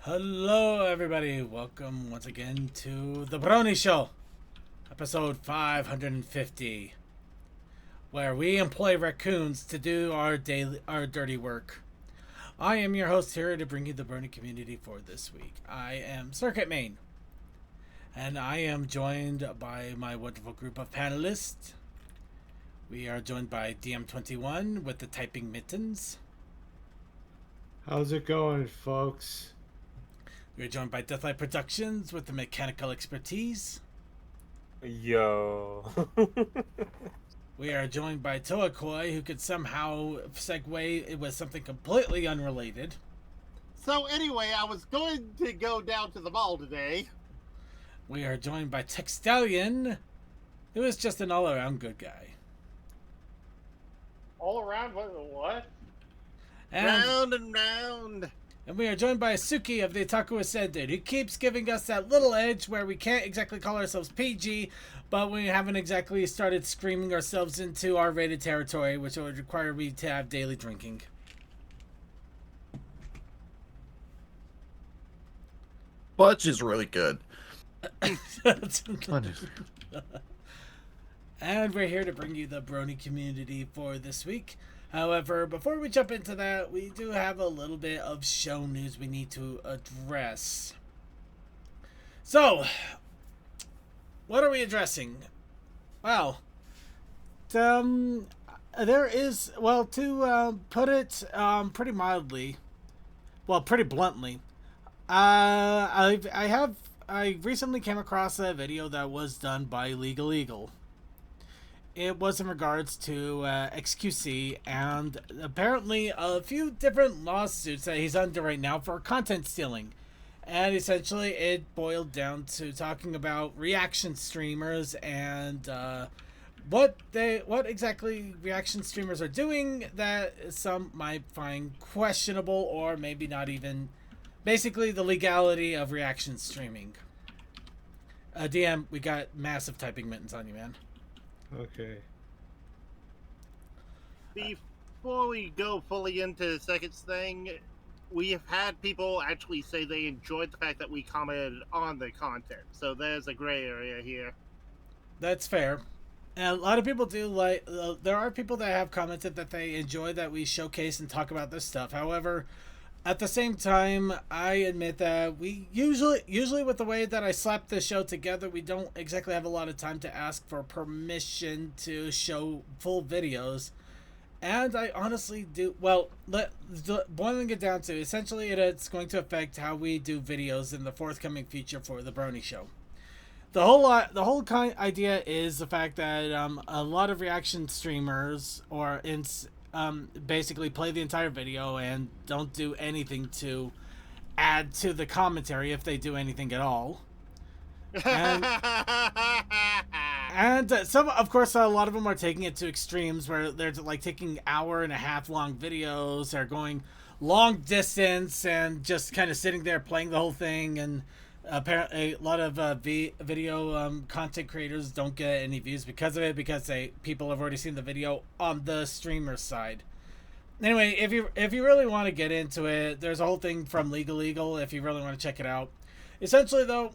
Hello, everybody. Welcome once again to the Brony Show, episode 550, where we employ raccoons to do our dirty work. I am your host here to bring you the Brony community for this week. I am Circuit Main, and I am joined by my wonderful group of panelists. We are joined by DM21 with the typing mittens. How's it going, folks? We are joined by Deathlight Productions with the mechanical expertise. Yo. We are joined by Toakoi, who could somehow segue it with something completely unrelated. So anyway, I was going to go down to the mall today. We are joined by Textalion, who is just an all-around good guy. All around what? Round and round. And we are joined by Suki of the Otaku Ascended, who keeps giving us that little edge where we can't exactly call ourselves PG, but we haven't exactly started screaming ourselves into R-rated territory, which would require me to have daily drinking. Fudge is really good. And we're here to bring you the Brony community for this week. However, before we jump into that, we do have a little bit of show news we need to address. So, what are we addressing? Well, there is, well, to put it pretty mildly, well, pretty bluntly, I recently came across a video that was done by Legal Eagle. It was in regards to XQC and apparently a few different lawsuits that he's under right now for content stealing. And essentially it boiled down to talking about reaction streamers and what exactly reaction streamers are doing that some might find questionable or maybe not even, basically the legality of reaction streaming. DM, we got massive typing mittens on you, man. Okay. Before we go fully into the second thing, we have had people actually say they enjoyed the fact that we commented on the content. So there's a gray area here. That's fair. And a lot of people do like, there are people that have commented that they enjoy that we showcase and talk about this stuff. However, at the same time, I admit that we usually with the way that I slap the show together, we don't exactly have a lot of time to ask for permission to show full videos. And I honestly do, well, boiling it down to, essentially it's going to affect how we do videos in the forthcoming future for the Brony Show. The whole idea is the fact that a lot of reaction streamers basically play the entire video and don't do anything to add to the commentary if they do anything at all. And some, of course, a lot of them are taking it to extremes where they're like taking hour-and-a-half long videos, or going long distance and just kind of sitting there playing the whole thing. And apparently a lot of video content creators don't get any views because of it, because people have already seen the video on the streamer side. Anyway, if you really want to get into it, there's a whole thing from Legal Eagle if you really want to check it out. Essentially, though,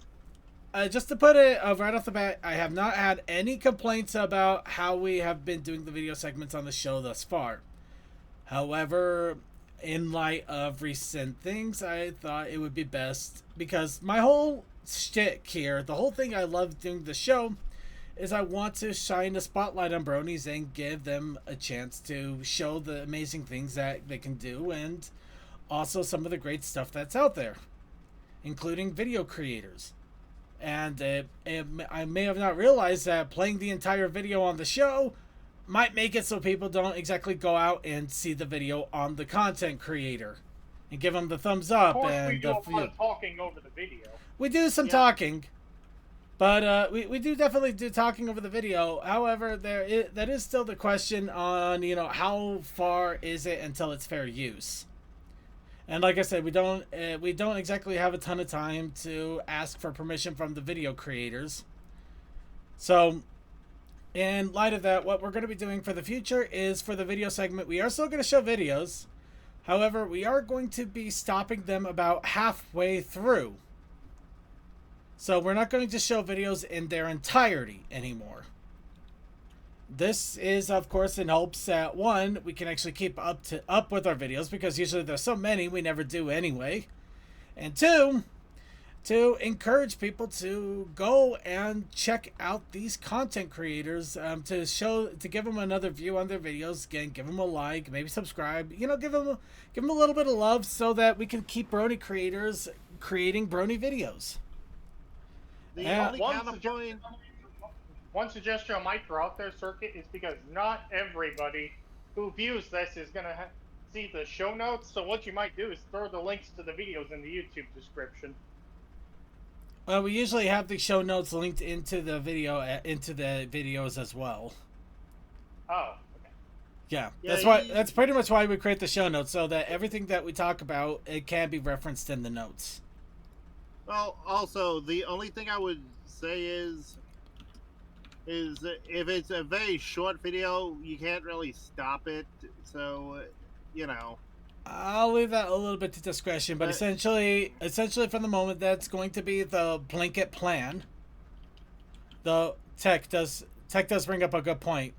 just to put it right off the bat, I have not had any complaints about how we have been doing the video segments on the show thus far. However, in light of recent things, I thought it would be best, because my whole shtick here, the whole thing I love doing the show, is I want to shine a spotlight on bronies and give them a chance to show the amazing things that they can do, and also some of the great stuff that's out there, including video creators. And I may have not realized that playing the entire video on the show might make it so people don't exactly go out and see the video on the content creator and give them the thumbs up. Of course, and we do a lot of talking over the video. We do some talking, but we do definitely do talking over the video. However, that is still the question on, how far is it until it's fair use. And like I said, we don't exactly have a ton of time to ask for permission from the video creators. So, in light of that, what we're going to be doing for the future is, for the video segment, we are still going to show videos. However, we are going to be stopping them about halfway through. So we're not going to show videos in their entirety anymore. This is, of course, in hopes that, one, we can actually keep up with our videos, because usually there's so many we never do anyway. And two, to encourage people to go and check out these content creators, to give them another view on their videos. Again, give them a like, maybe subscribe. You know, give them a little bit of love so that we can keep Brony creators creating Brony videos. The only counterpoint. One suggestion I might throw out there, Circuit, is because not everybody who views this is going to see the show notes. So what you might do is throw the links to the videos in the YouTube description. Well, we usually have the show notes linked into the videos as well. Oh, okay. Yeah, Yeah, that's pretty much why we create the show notes, so that everything that we talk about, it can be referenced in the notes. Well, also, the only thing I would say is if it's a very short video, you can't really stop it. So, you know. I'll leave that a little bit to discretion, but essentially for the moment, that's going to be the blanket plan. The tech does bring up a good point.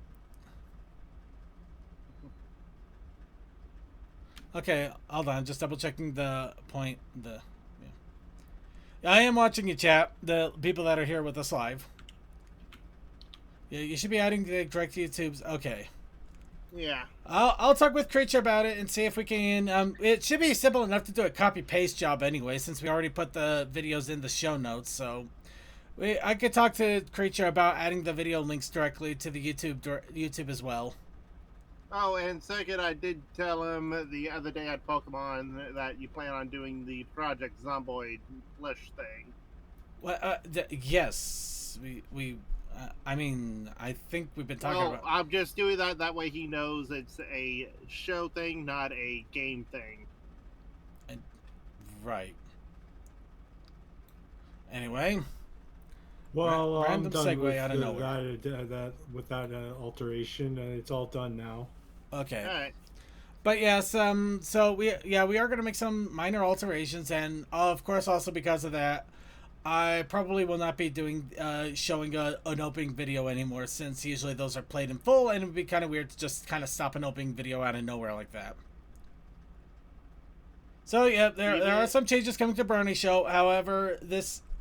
Okay, hold on, just double checking the point. I am watching you, chat. The people that are here with us live. Yeah, you should be adding the direct YouTubes. Okay. Yeah. I'll talk with Creature about it and see if we can. It should be simple enough to do a copy paste job anyway, since we already put the videos in the show notes. So I could talk to Creature about adding the video links directly to the YouTube as well. Oh, and second, I did tell him the other day at Pokemon that you plan on doing the Project Zomboid flesh thing. Well, yes, we. I mean, I think we've been talking about. I'm just doing that. That way he knows it's a show thing, not a game thing. Right. Anyway. Well, I'm random done segue with out of nowhere. With that alteration. It's all done now. Okay. All right. But yes, so we are going to make some minor alterations, and of course also because of that, I probably will not be doing showing an opening video anymore, since usually those are played in full, and it would be kind of weird to just kind of stop an opening video out of nowhere like that. So yeah, there are some changes coming to Brony Show. However,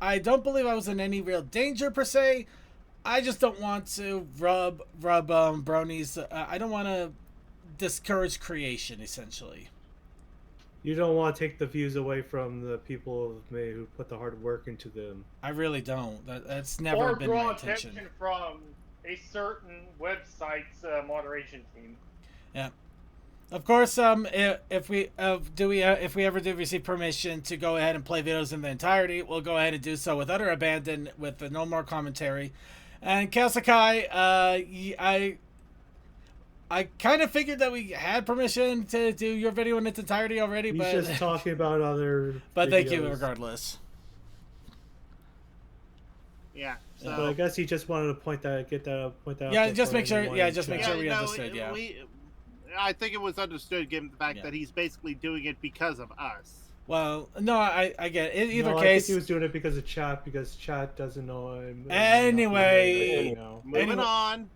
I don't believe I was in any real danger per se. I just don't want to rub Brony's. I don't want to discourage creation, essentially. You don't want to take the views away from the people who put the hard work into them. I really don't. That's never been my intention. Or draw attention from a certain website's moderation team. Yeah. Of course, if we ever do receive permission to go ahead and play videos in the entirety, we'll go ahead and do so with utter abandon, with no more commentary. And Kasakai, I kind of figured that we had permission to do your video in its entirety already, He's but just talking about other. But videos. thank you regardless. Yeah. So, but I guess he just wanted to point that out. Yeah, just make sure. Yeah, just make chat. sure we understood. Yeah. I think it was understood, given the fact that he's basically doing it because of us. Well, no, I get it. In either I case, think he was doing it because of chat, because chat doesn't know him. Anyway, moving on.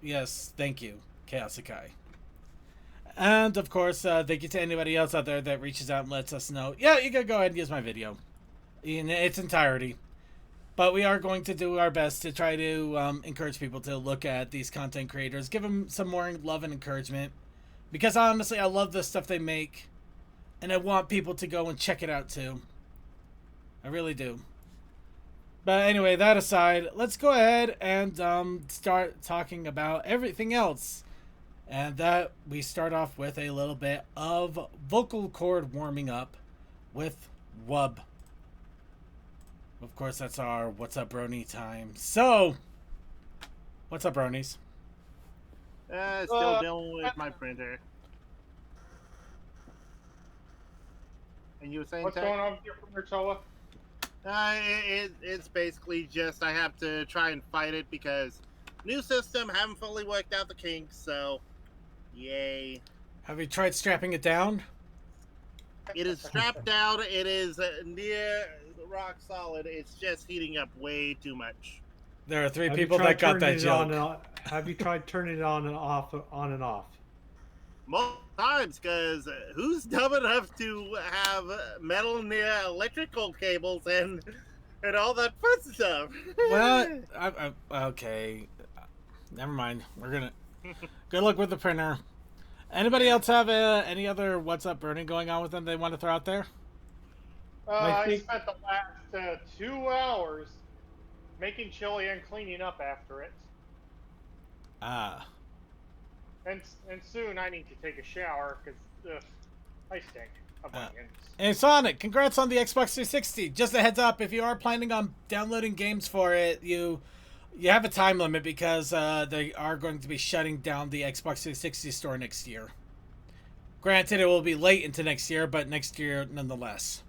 Yes, thank you, Chaos Akai. And of course, thank you to anybody else out there that reaches out and lets us know. Yeah, you can go ahead and use my video in its entirety. But we are going to do our best to try to encourage people to look at these content creators, give them some more love and encouragement. Because honestly, I love the stuff they make. And I want people to go and check it out too. I really do. But anyway, that aside, let's go ahead and start talking about everything else. And that we start off with a little bit of vocal cord warming up with Wub. Of course, that's our What's Up Brony time. So, what's up, Bronies? Still dealing with my printer. And you were saying, What's going on with your printer, Toa? It's basically just I have to try and fight it because new system, haven't fully worked out the kinks, so yay. Have you tried strapping it down? It is strapped down. It is near rock solid. It's just heating up way too much. There are three Have you people tried that got turning that it on joke. have you tried turning it on and off, on and off? Multiple times, because who's dumb enough to have metal near electrical cables and all that fun stuff? Well, okay. Never mind. We're gonna. Good luck with the printer. Anybody else have any other what's up burning going on with them they want to throw out there? I spent the last 2 hours making chili and cleaning up after it. Ah. And soon I need to take a shower because I stink of onions. And Sonic, congrats on the Xbox 360. Just a heads up, if you are planning on downloading games for it, you have a time limit because they are going to be shutting down the Xbox 360 store next year. Granted, it will be late into next year, but next year nonetheless.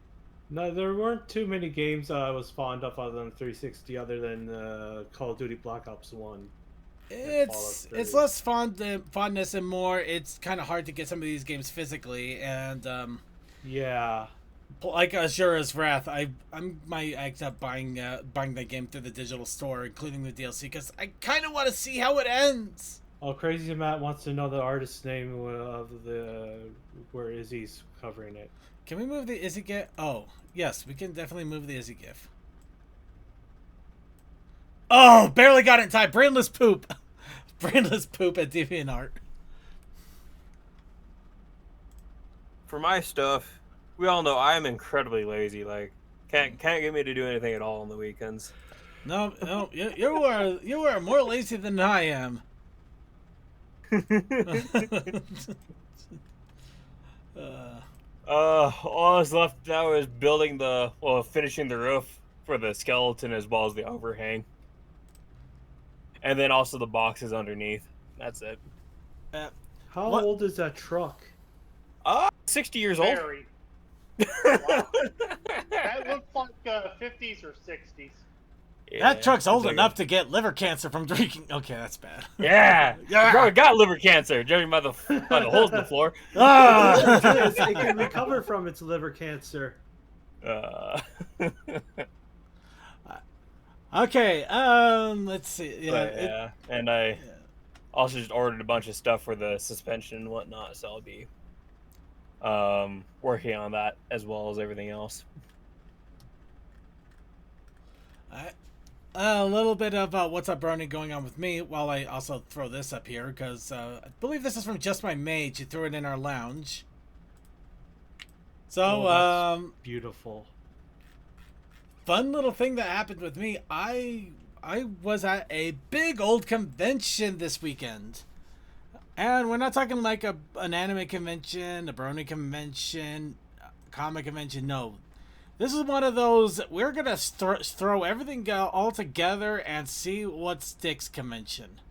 No, there weren't too many games I was fond of other than 360, other than Call of Duty Black Ops 1. It's less fondness and more. It's kind of hard to get some of these games physically, and yeah, like Azura's Wrath, I might end up buying that game through the digital store, including the DLC, because I kind of want to see how it ends. Oh, Crazy Matt wants to know the artist's name of the where Izzy's covering it. Can we move the Izzy GIF? Oh, yes, we can definitely move the Izzy GIF. Oh, barely got it in time. Brainless poop. Brainless poop at DeviantArt. For my stuff, we all know I'm incredibly lazy. Like, can't get me to do anything at all on the weekends. No, you are more lazy than I am. All I was left now is finishing the roof for the skeleton as well as the overhang. And then also the boxes underneath. That's it. How What? old is that truck? 60 years old. Very. Wow. That looks like 50s or 60s. Yeah, That truck's old it's like enough to get liver cancer from drinking. Okay, that's bad. Yeah, Yeah. Bro, got liver cancer, judging by the holes in the floor. Ah! It can recover from its liver cancer. Okay, let's see. Yeah, But, yeah, and I also just ordered a bunch of stuff for the suspension and whatnot, so I'll be working on that as well as everything else. A little bit of what's up, Brony, going on with me while I also throw this up here because I believe this is from Just My Mage. You threw it in our lounge. So, that's beautiful. Fun little thing that happened with me. I was at a big old convention this weekend. And we're not talking like an anime convention, a Brony convention, comic convention. No. This is one of those, we're going to throw everything all together and see what sticks convention.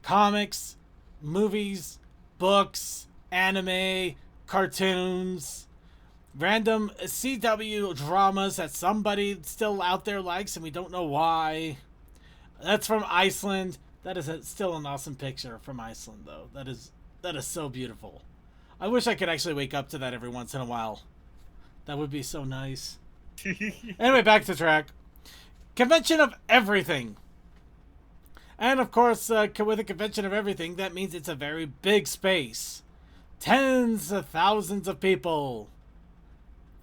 Comics, movies, books, anime, cartoons, random CW dramas that somebody still out there likes and we don't know why. That's from Iceland. That is still an awesome picture from Iceland, though. That is so beautiful. I wish I could actually wake up to that every once in a while. That would be so nice. Anyway, back to track. Convention of everything. And of course, with a convention of everything, that means it's a very big space. Tens of thousands of people.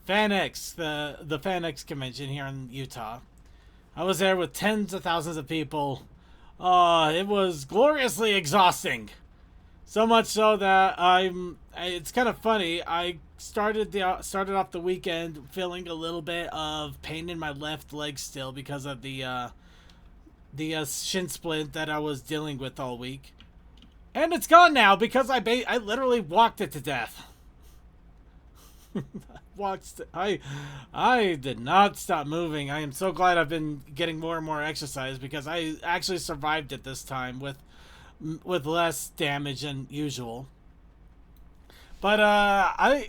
FanX, the FanX convention here in Utah. I was there with tens of thousands of people. It was gloriously exhausting. So much so that it's kind of funny. I started off the weekend feeling a little bit of pain in my left leg still because of the shin splint that I was dealing with all week, and it's gone now because I literally walked it to death. I did not stop moving. I am so glad I've been getting more and more exercise because I actually survived it this time with less damage than usual. But I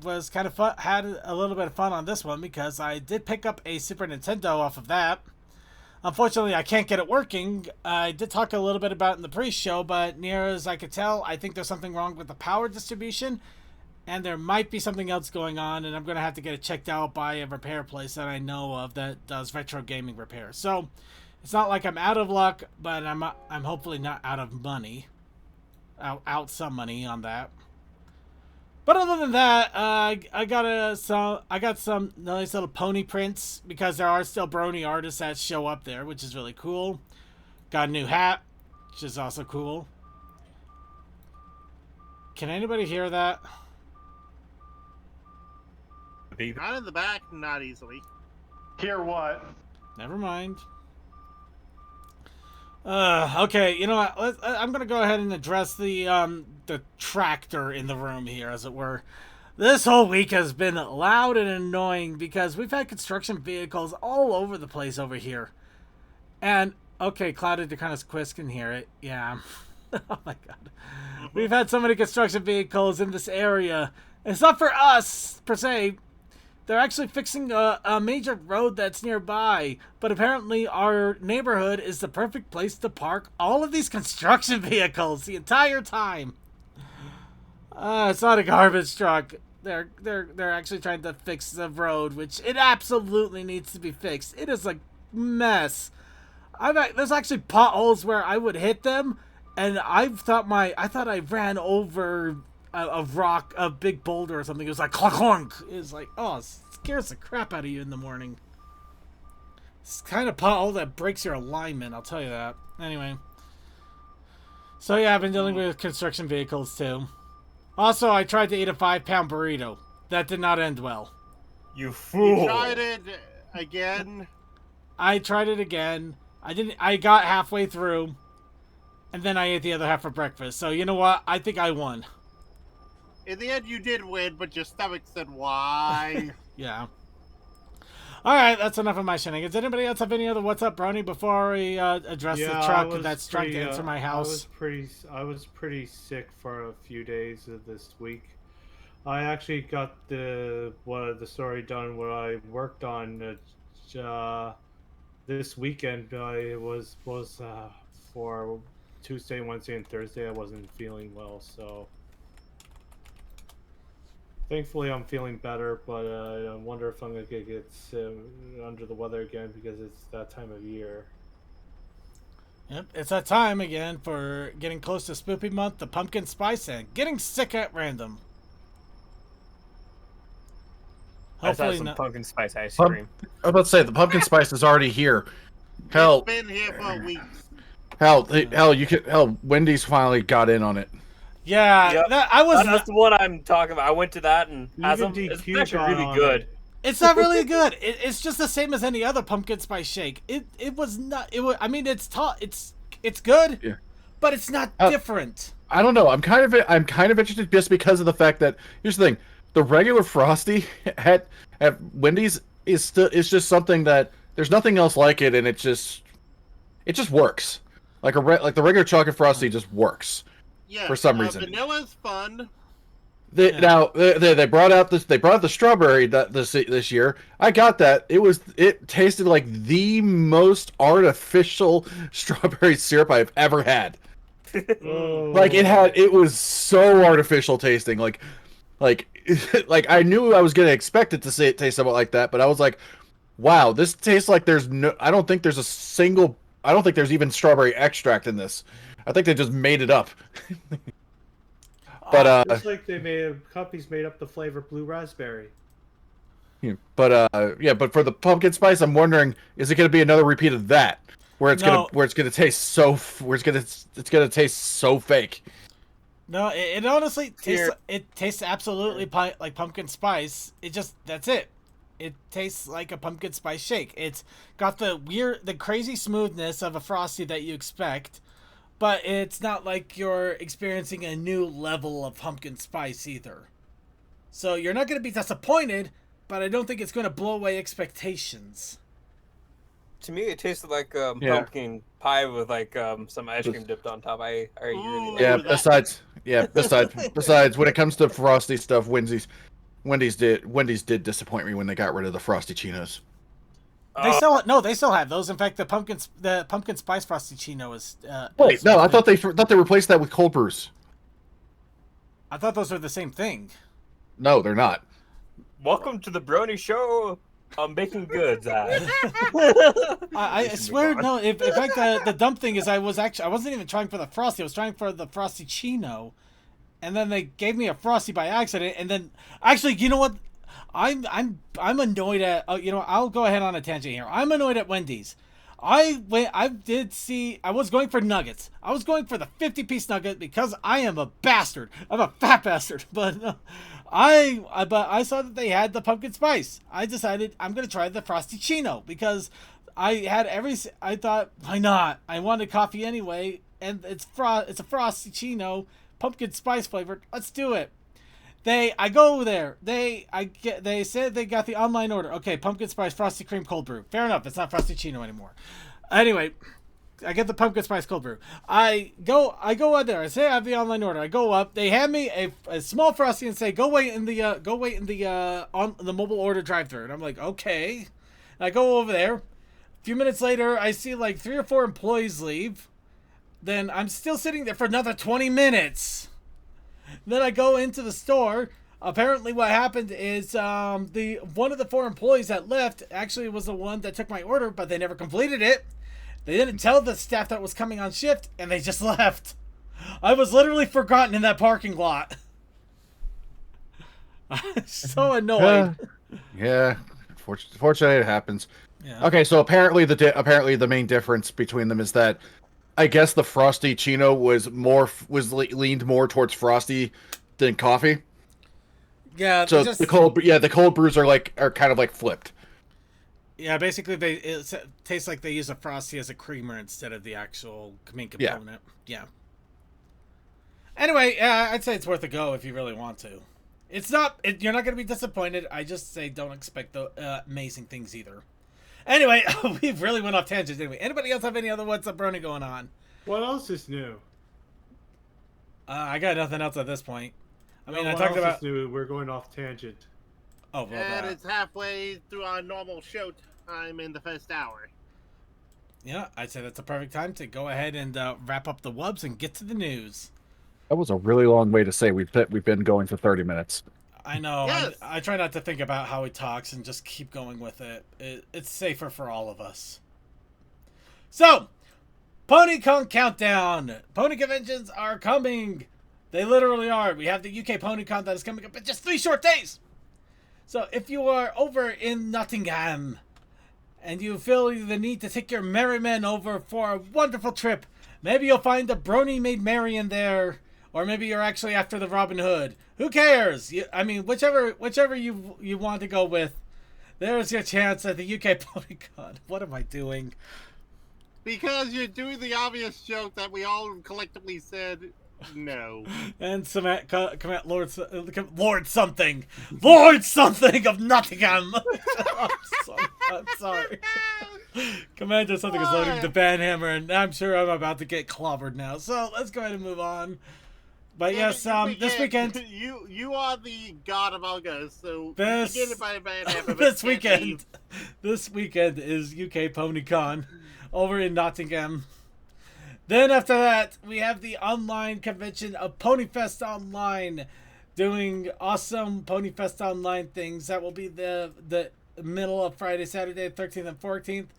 was kind of had a little bit of fun on this one because I did pick up a Super Nintendo off of that. Unfortunately, I can't get it working. I did talk a little bit about it in the pre-show, but near as I could tell, I think there's something wrong with the power distribution. And there might be something else going on, and I'm going to have to get it checked out by a repair place that I know of that does retro gaming repair. So it's not like I'm out of luck, but I'm hopefully not out of money. Out some money on that. But other than that, I got some nice little pony prints because there are still Brony artists that show up there, which is really cool. Got a new hat, which is also cool. Can anybody hear that? Not in the back, not easily. Hear what? Never mind. Okay, you know what? I'm gonna go ahead and address the tractor in the room here, as it were. This whole week has been loud and annoying because we've had construction vehicles all over the place over here. And, okay, Clouded Deconis can hear it. Yeah. Oh my god. We've had so many construction vehicles in this area. It's not for us, per se. They're actually fixing a major road that's nearby, but apparently our neighborhood is the perfect place to park all of these construction vehicles the entire time. It's not a garbage truck. They're actually trying to fix the road, which it absolutely needs to be fixed. It is a mess. There's actually potholes where I would hit them, and I thought I ran over a rock, a big boulder or something. It was like clunk clunk. It was like, oh, it scares the crap out of you in the morning. It's kind of pothole that breaks your alignment, I'll tell you that. Anyway. So yeah, I've been dealing with construction vehicles too. Also, I tried to eat a 5-pound burrito. That did not end well. You fool! You tried it again? I tried it again. I got halfway through, and then I ate the other half for breakfast. So you know what? I think I won. In the end, you did win, but your stomach said why. Yeah. Alright, that's enough of my shenanigans. Anybody else have any other What's Up, Brony, before we address the truck that's trying to enter my house? I was pretty sick for a few days of this week. I actually got the story done where I worked on this weekend. I was for Tuesday, Wednesday, and Thursday. I wasn't feeling well, so thankfully I'm feeling better. But I wonder if I'm gonna get under the weather again because it's that time of year. Yep, it's that time again for getting close to Spoopy Month, the pumpkin spice, and getting sick at random. I just had Hopefully some not. pumpkin spice ice cream. I was about to say the pumpkin spice is already here. Hell, It's been here for weeks. hell, Wendy's finally got in on it. Yeah, Yep. That's the one I'm talking about. I went to that and had some. It's DQ actually got really on good. it. It's not really good. It's just the same as any other pumpkin spice shake. It was not. It was. I mean, it's good, Yeah. but it's not different. I don't know. I'm kind of interested just because of the fact that here's the thing: the regular Frosty at Wendy's is just something that there's nothing else like it, and it just works. Like the regular chocolate Frosty just works. Yeah, for some reason. Vanilla's fun. Now they brought out the strawberry this year. I got that. It tasted like the most artificial strawberry syrup I've ever had. Like it was so artificial tasting. Like I knew I was gonna expect it to taste somewhat like that, but I was like, wow, this tastes like there's no. I don't think there's even strawberry extract in this. I think they just made it up. But it's like companies made up the flavor blue raspberry. But for the pumpkin spice, I'm wondering, is it going to be another repeat of that, where it's gonna taste so fake? No, it honestly tastes absolutely like pumpkin spice. That's it. It tastes like a pumpkin spice shake. It's got the crazy smoothness of a Frosty that you expect. But it's not like you're experiencing a new level of pumpkin spice either. So you're not going to be disappointed, but I don't think it's going to blow away expectations. To me, it tasted like pumpkin pie with like some ice cream dipped on top. I really Besides, when it comes to Frosty stuff, Wendy's did disappoint me when they got rid of the Frosty Chinos. They still have those. In fact, the pumpkin spice Frosty Chino is. Wait, no, I thought they replaced that with cold brews. I thought those were the same thing. No, they're not. Welcome to the Brony Show. I'm baking goods. I swear, no. In fact, the dumb thing is, I wasn't even trying for the Frosty. I was trying for the Frosty Chino, and then they gave me a Frosty by accident. And then, actually, you know what? I'm annoyed at. I'll go ahead on a tangent here. I'm annoyed at Wendy's. I was going for nuggets. I was going for the 50-piece nugget because I am a bastard. I'm a fat bastard. But I saw that they had the pumpkin spice. I decided I'm gonna try the Frosty Chino because I thought, why not? I wanted coffee anyway, and it's a Frosty Chino, pumpkin spice flavored. Let's do it. I go there. They said they got the online order. Okay, pumpkin spice frosty cream cold brew. Fair enough. It's not Frosty Chino anymore. Anyway, I get the pumpkin spice cold brew. I go out there. I say I have the online order. I go up. They hand me a small frosty and say go wait in the on the mobile order drive-thru. And I'm like, okay. And I go over there. A few minutes later, I see like 3 or 4 employees leave. Then I'm still sitting there for another 20 minutes. Then I go into the store. Apparently what happened is one of the 4 employees that left actually was the one that took my order, but they never completed it. They didn't tell the staff that was coming on shift, and they just left. I was literally forgotten in that parking lot. I'm so annoyed. Yeah. Fortunately, it happens. Yeah. Okay, so apparently the main difference between them is that I guess the Frosty Chino leaned more towards Frosty than coffee. Yeah. So the cold brews are kind of like flipped. Yeah, basically it tastes like they use a Frosty as a creamer instead of the actual main component. Yeah. Anyway, I'd say it's worth a go if you really want to. It's not. You're not going to be disappointed. I just say don't expect the amazing things either. Anyway, we really went off tangent, didn't we? Anybody else have any other What's Up Brony going on? What else is new? I got nothing else at this point. I mean, I what talked else about. is new? We're going off tangent. Oh, well, And it's halfway through our normal show time in the first hour. Yeah, I'd say that's a perfect time to go ahead and wrap up the wubs and get to the news. That was a really long way to say we've been going for 30 minutes. I know. Yes. I try not to think about how he talks and just keep going with it. It's safer for all of us. So, PonyCon countdown. Pony conventions are coming. They literally are. We have the UK PonyCon that is coming up in just 3 short days. So, if you are over in Nottingham and you feel the need to take your merry men over for a wonderful trip, maybe you'll find a Brony made merry in there. Or maybe you're actually after the Robin Hood. Who cares? I mean, whichever you want to go with, there's your chance at the UK PonyCon. What am I doing? Because you're doing the obvious joke that we all collectively said no. And comment Lord something of Nottingham. I'm sorry. Commander something is loading the banhammer, and I'm sure I'm about to get clobbered now. So let's go ahead and move on. But yes, this weekend you are the god among us. So this weekend is UK PonyCon over in Nottingham. Then after that, we have the online convention of Ponyfest Online, doing awesome Ponyfest Online things. That will be the middle of Friday, Saturday, 13th and 14th.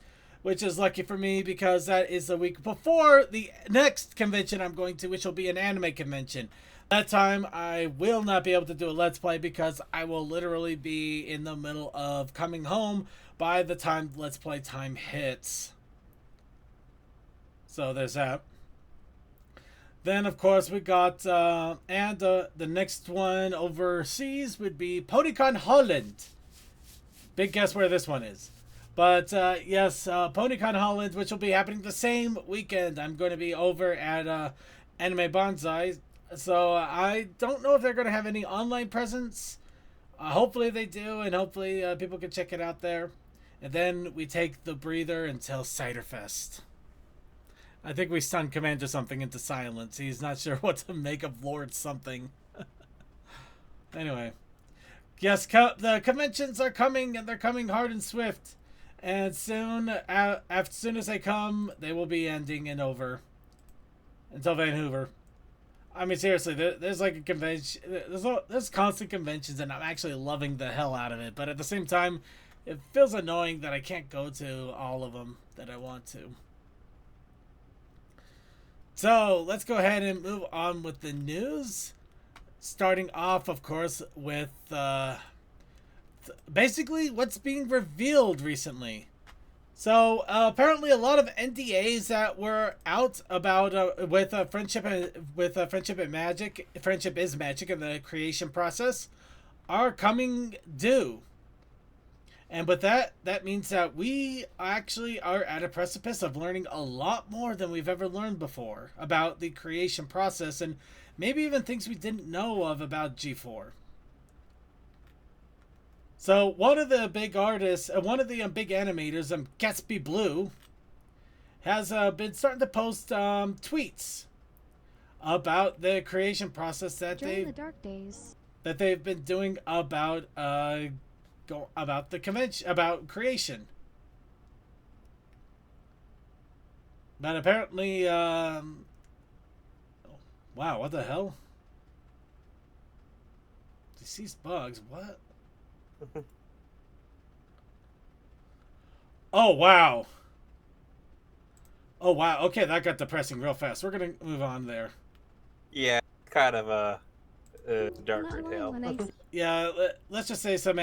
Which is lucky for me because that is the week before the next convention I'm going to, which will be an anime convention. That time I will not be able to do a Let's Play because I will literally be in the middle of coming home by the time Let's Play time hits. So there's that. Then of course we got, the next one overseas would be PonyCon Holland. Big guess where this one is. But, yes, PonyCon Holland, which will be happening the same weekend. I'm going to be over at Anime Bonsai. So, I don't know if they're going to have any online presence. Hopefully they do, and hopefully people can check it out there. And then we take the breather until Ciderfest. I think we stunned Commander something into silence. He's not sure what to make of Lord something. Anyway. Yes, the conventions are coming, and they're coming hard and swift. And soon, as soon as they come, they will be ending and over. Until Vancouver. I mean, seriously, there's like a convention. There's constant conventions, and I'm actually loving the hell out of it. But at the same time, it feels annoying that I can't go to all of them that I want to. So let's go ahead and move on with the news. Starting off, of course, with basically what's being revealed recently. So apparently, a lot of NDAs that were out about with friendship and magic, friendship is magic, and the creation process are coming due. And with that, that means that we actually are at a precipice of learning a lot more than we've ever learned before about the creation process, and maybe even things we didn't know of about G4. So one of the big artists, one of the big animators, Gatsby Blue, has been starting to post tweets about the creation process that During the dark days. that they've been doing about the convention, about creation. But apparently, wow, what the hell? Deceased bugs, what? Oh, wow. Oh, wow. Okay, that got depressing real fast. We're going to move on there. Yeah, kind of a darker tale. Yeah, let's just say some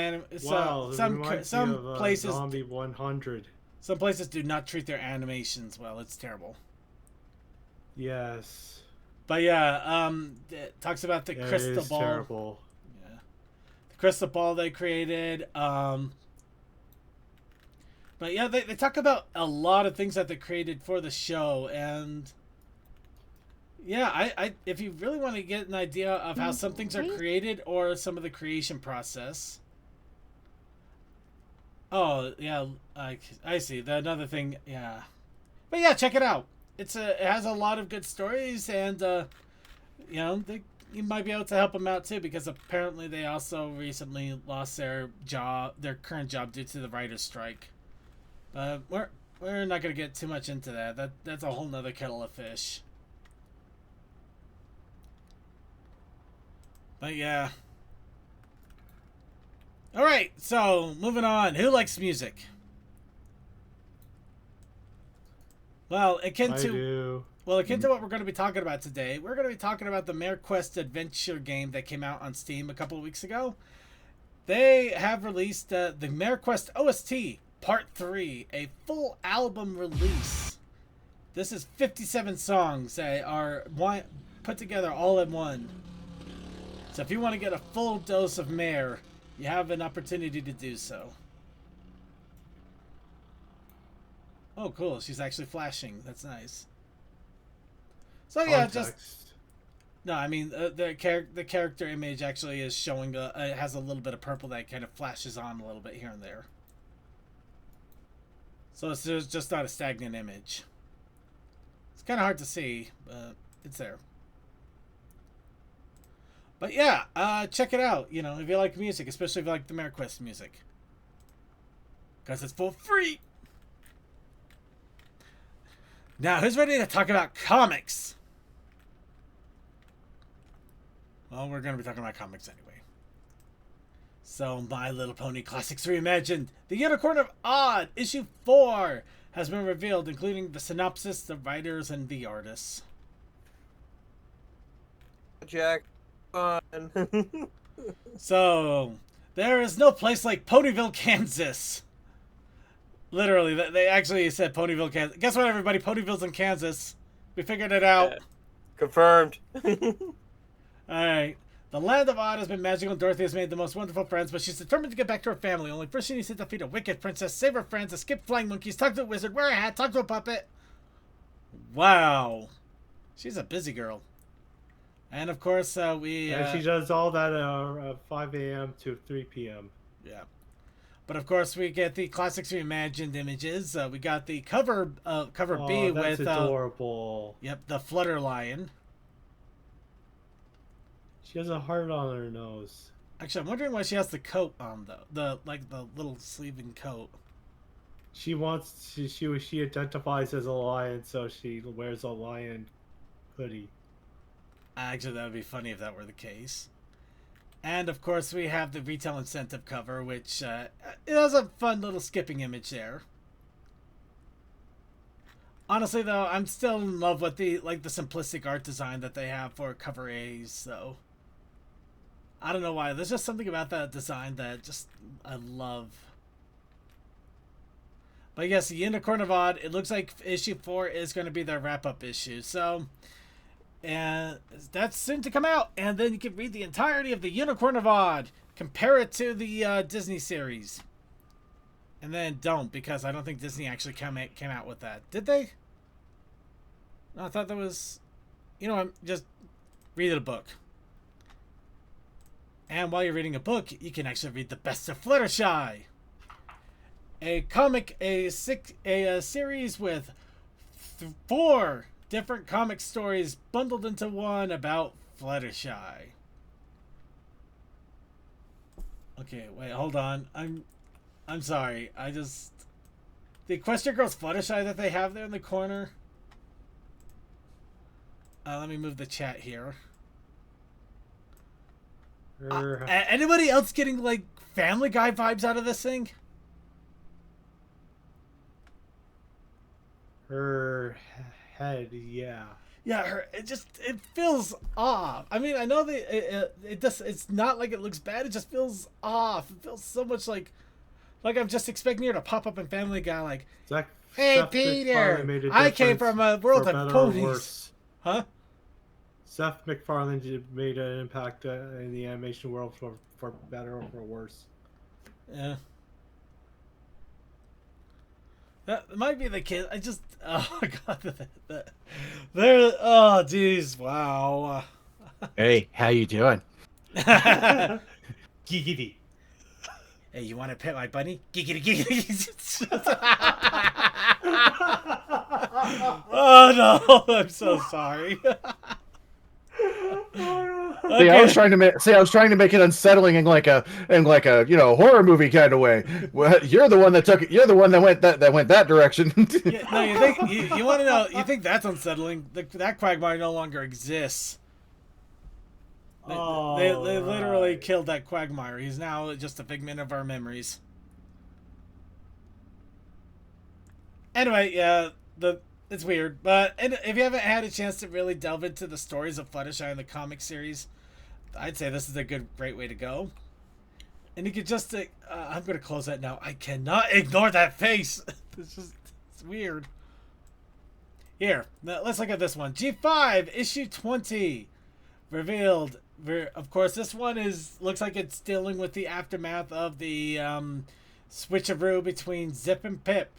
Wow, some places Zombie 100. some places do not treat their animations well. It's terrible. Yes. But yeah, it talks about the crystal it is ball. Terrible. Yeah, the crystal ball they created. But yeah, they talk about a lot of things that they created for the show, and yeah, I if you really want to get an idea of how some things are created or some of the creation process. Oh yeah, I see. Another thing, yeah, but yeah, check it out. It has a lot of good stories, and you know, you might be able to help them out too, because apparently they also recently lost their current job due to the writer's strike. We're not gonna get too much into that. That's a whole nother kettle of fish. But yeah. All right, so moving on. Who likes music? Well, akin to what we're going to be talking about today, we're going to be talking about the MareQuest adventure game that came out on Steam a couple of weeks ago. They have released the MareQuest OST Part 3, a full album release. This is 57 songs that are put together all in one. So if you want to get a full dose of Mare, you have an opportunity to do so. Oh, cool. She's actually flashing. That's nice. So yeah, no, I mean the character image actually is showing it has a little bit of purple that kind of flashes on a little bit here and there. So it's just not a stagnant image. It's kind of hard to see, but it's there. But yeah, check it out. You know, if you like music, especially if you like the MareQuest music, because it's for free. Now, who's ready to talk about comics? Well, we're going to be talking about comics anyway. So, My Little Pony Classics Reimagined. The Unicorn of Odd, issue 4, has been revealed, including the synopsis, the writers, and the artists. Jack, on. So, there is no place like Ponyville, Kansas. Literally, they actually said Ponyville, Kansas. Guess what, everybody? Ponyville's in Kansas. We figured it out. Confirmed. Alright. The land of Odd has been magical, and Dorothy has made the most wonderful friends, but she's determined to get back to her family. Only first she needs to defeat a wicked princess, save her friends, escape flying monkeys, talk to a wizard, wear a hat, talk to a puppet. Wow. She's a busy girl. And of course, and she does all that at 5 a.m. to 3 p.m. Yeah. But of course, we get the Classics Reimagined images. We got the cover B that's with adorable. Yep, the Flutter Lion. She has a heart on her nose. Actually, I'm wondering why she has the coat on though. The little sleeving coat. She identifies as a lion, so she wears a lion hoodie. Actually, that would be funny if that were the case. And of course, we have the retail incentive cover, which it has a fun little skipping image there. Honestly, though, I'm still in love with the simplistic art design that they have for cover A's. So I don't know why. There's just something about that design that just I love. But yes, the Unicorn of Odd. It looks like issue 4 is going to be their wrap-up issue. So. And that's soon to come out, and then you can read the entirety of the Unicorn of Odd. Compare it to the Disney series, and then don't, because I don't think Disney actually came out with that. Did they? No, I thought that was, I'm just read a book. And while you're reading a book, you can actually read the Best of Fluttershy, a series with 4 different comic stories bundled into one about Fluttershy. Okay, wait, hold on. I'm sorry. The Equestria Girls Fluttershy that they have there in the corner. Let me move the chat here. Anybody else getting like Family Guy vibes out of this thing? Her head, yeah. Yeah, it feels off. I mean, I know it's not like it looks bad. It just feels off. It feels so much like I'm just expecting her to pop up in Family Guy, like, "Hey Seth Peter, I came from a world of ponies." Huh? Seth MacFarlane made an impact in the animation world for better or for worse. Yeah. That might be the case. Oh my god, there. Oh jeez, wow. Hey, how you doing? Giggity. Hey, you want to pet my bunny? Giggity giggity. Oh no, I'm so sorry. Okay. See, I was trying to make it unsettling in like a horror movie kind of way. Well, you're the one that took it. You're the one that went that direction. Yeah, no, you think you want to know? You think that's unsettling? That Quagmire no longer exists. They literally killed that Quagmire. He's now just a figment of our memories. Anyway, yeah, it's weird, but if you haven't had a chance to really delve into the stories of Fluttershy in the comic series, I'd say this is a great way to go. And you could just, I'm going to close that now. I cannot ignore that face. It's weird. Here, let's look at this one. G5, issue 20, revealed. Of course, this one looks like it's dealing with the aftermath of the switcheroo between Zip and Pip.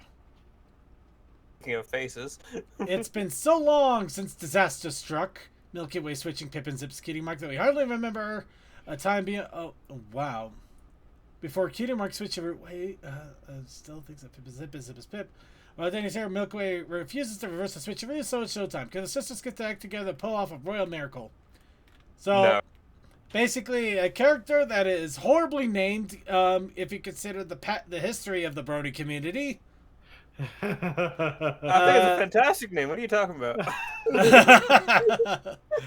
Of faces. It's been so long since disaster struck. Milky Way switching Pip and Zip's cutie mark that we hardly remember a time being. Oh wow! Before cutie mark switcheroo, wait, still thinks that Pip is Zip is Pip. Well, then he's here. Milky Way refuses to reverse the switcheroo, so it's showtime. Can the sisters get to act together, pull off a royal miracle? So, no. Basically, a character that is horribly named, if you consider the history of the Brony community. I think it's a fantastic name. What are you talking about?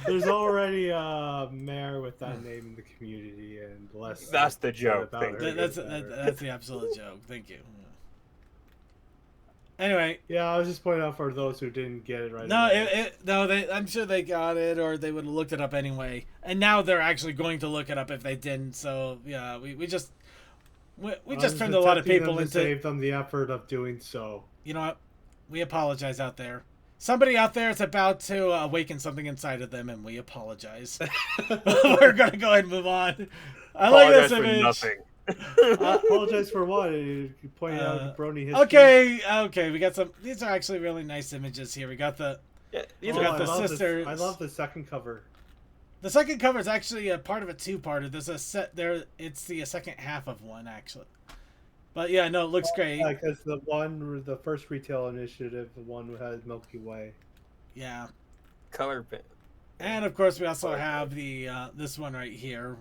There's already a mayor with that name in the community, and less. That's the joke. That's the absolute joke. Thank you. Anyway, yeah, I was just pointing out for those who didn't get it right. No, I'm sure they got it, or they would have looked it up anyway. And now they're actually going to look it up if they didn't. So yeah, we just turned a lot of people into. Save them the effort of doing so. You know what? We apologize out there. Somebody out there is about to awaken something inside of them, and we apologize. We're gonna go ahead and move on. I like this image. Nothing. Apologize for what? You pointed out Brony history. Okay. We got some. These are actually really nice images here. We got the. Yeah, sisters. I love the second cover. The second cover is actually a part of a two-parter. There's a set there. It's the second half of one, actually. But yeah, no, it looks great. Yeah, because the first retail initiative, the one had Milky Way. Yeah. Color bit. And of course, we also have the this one right here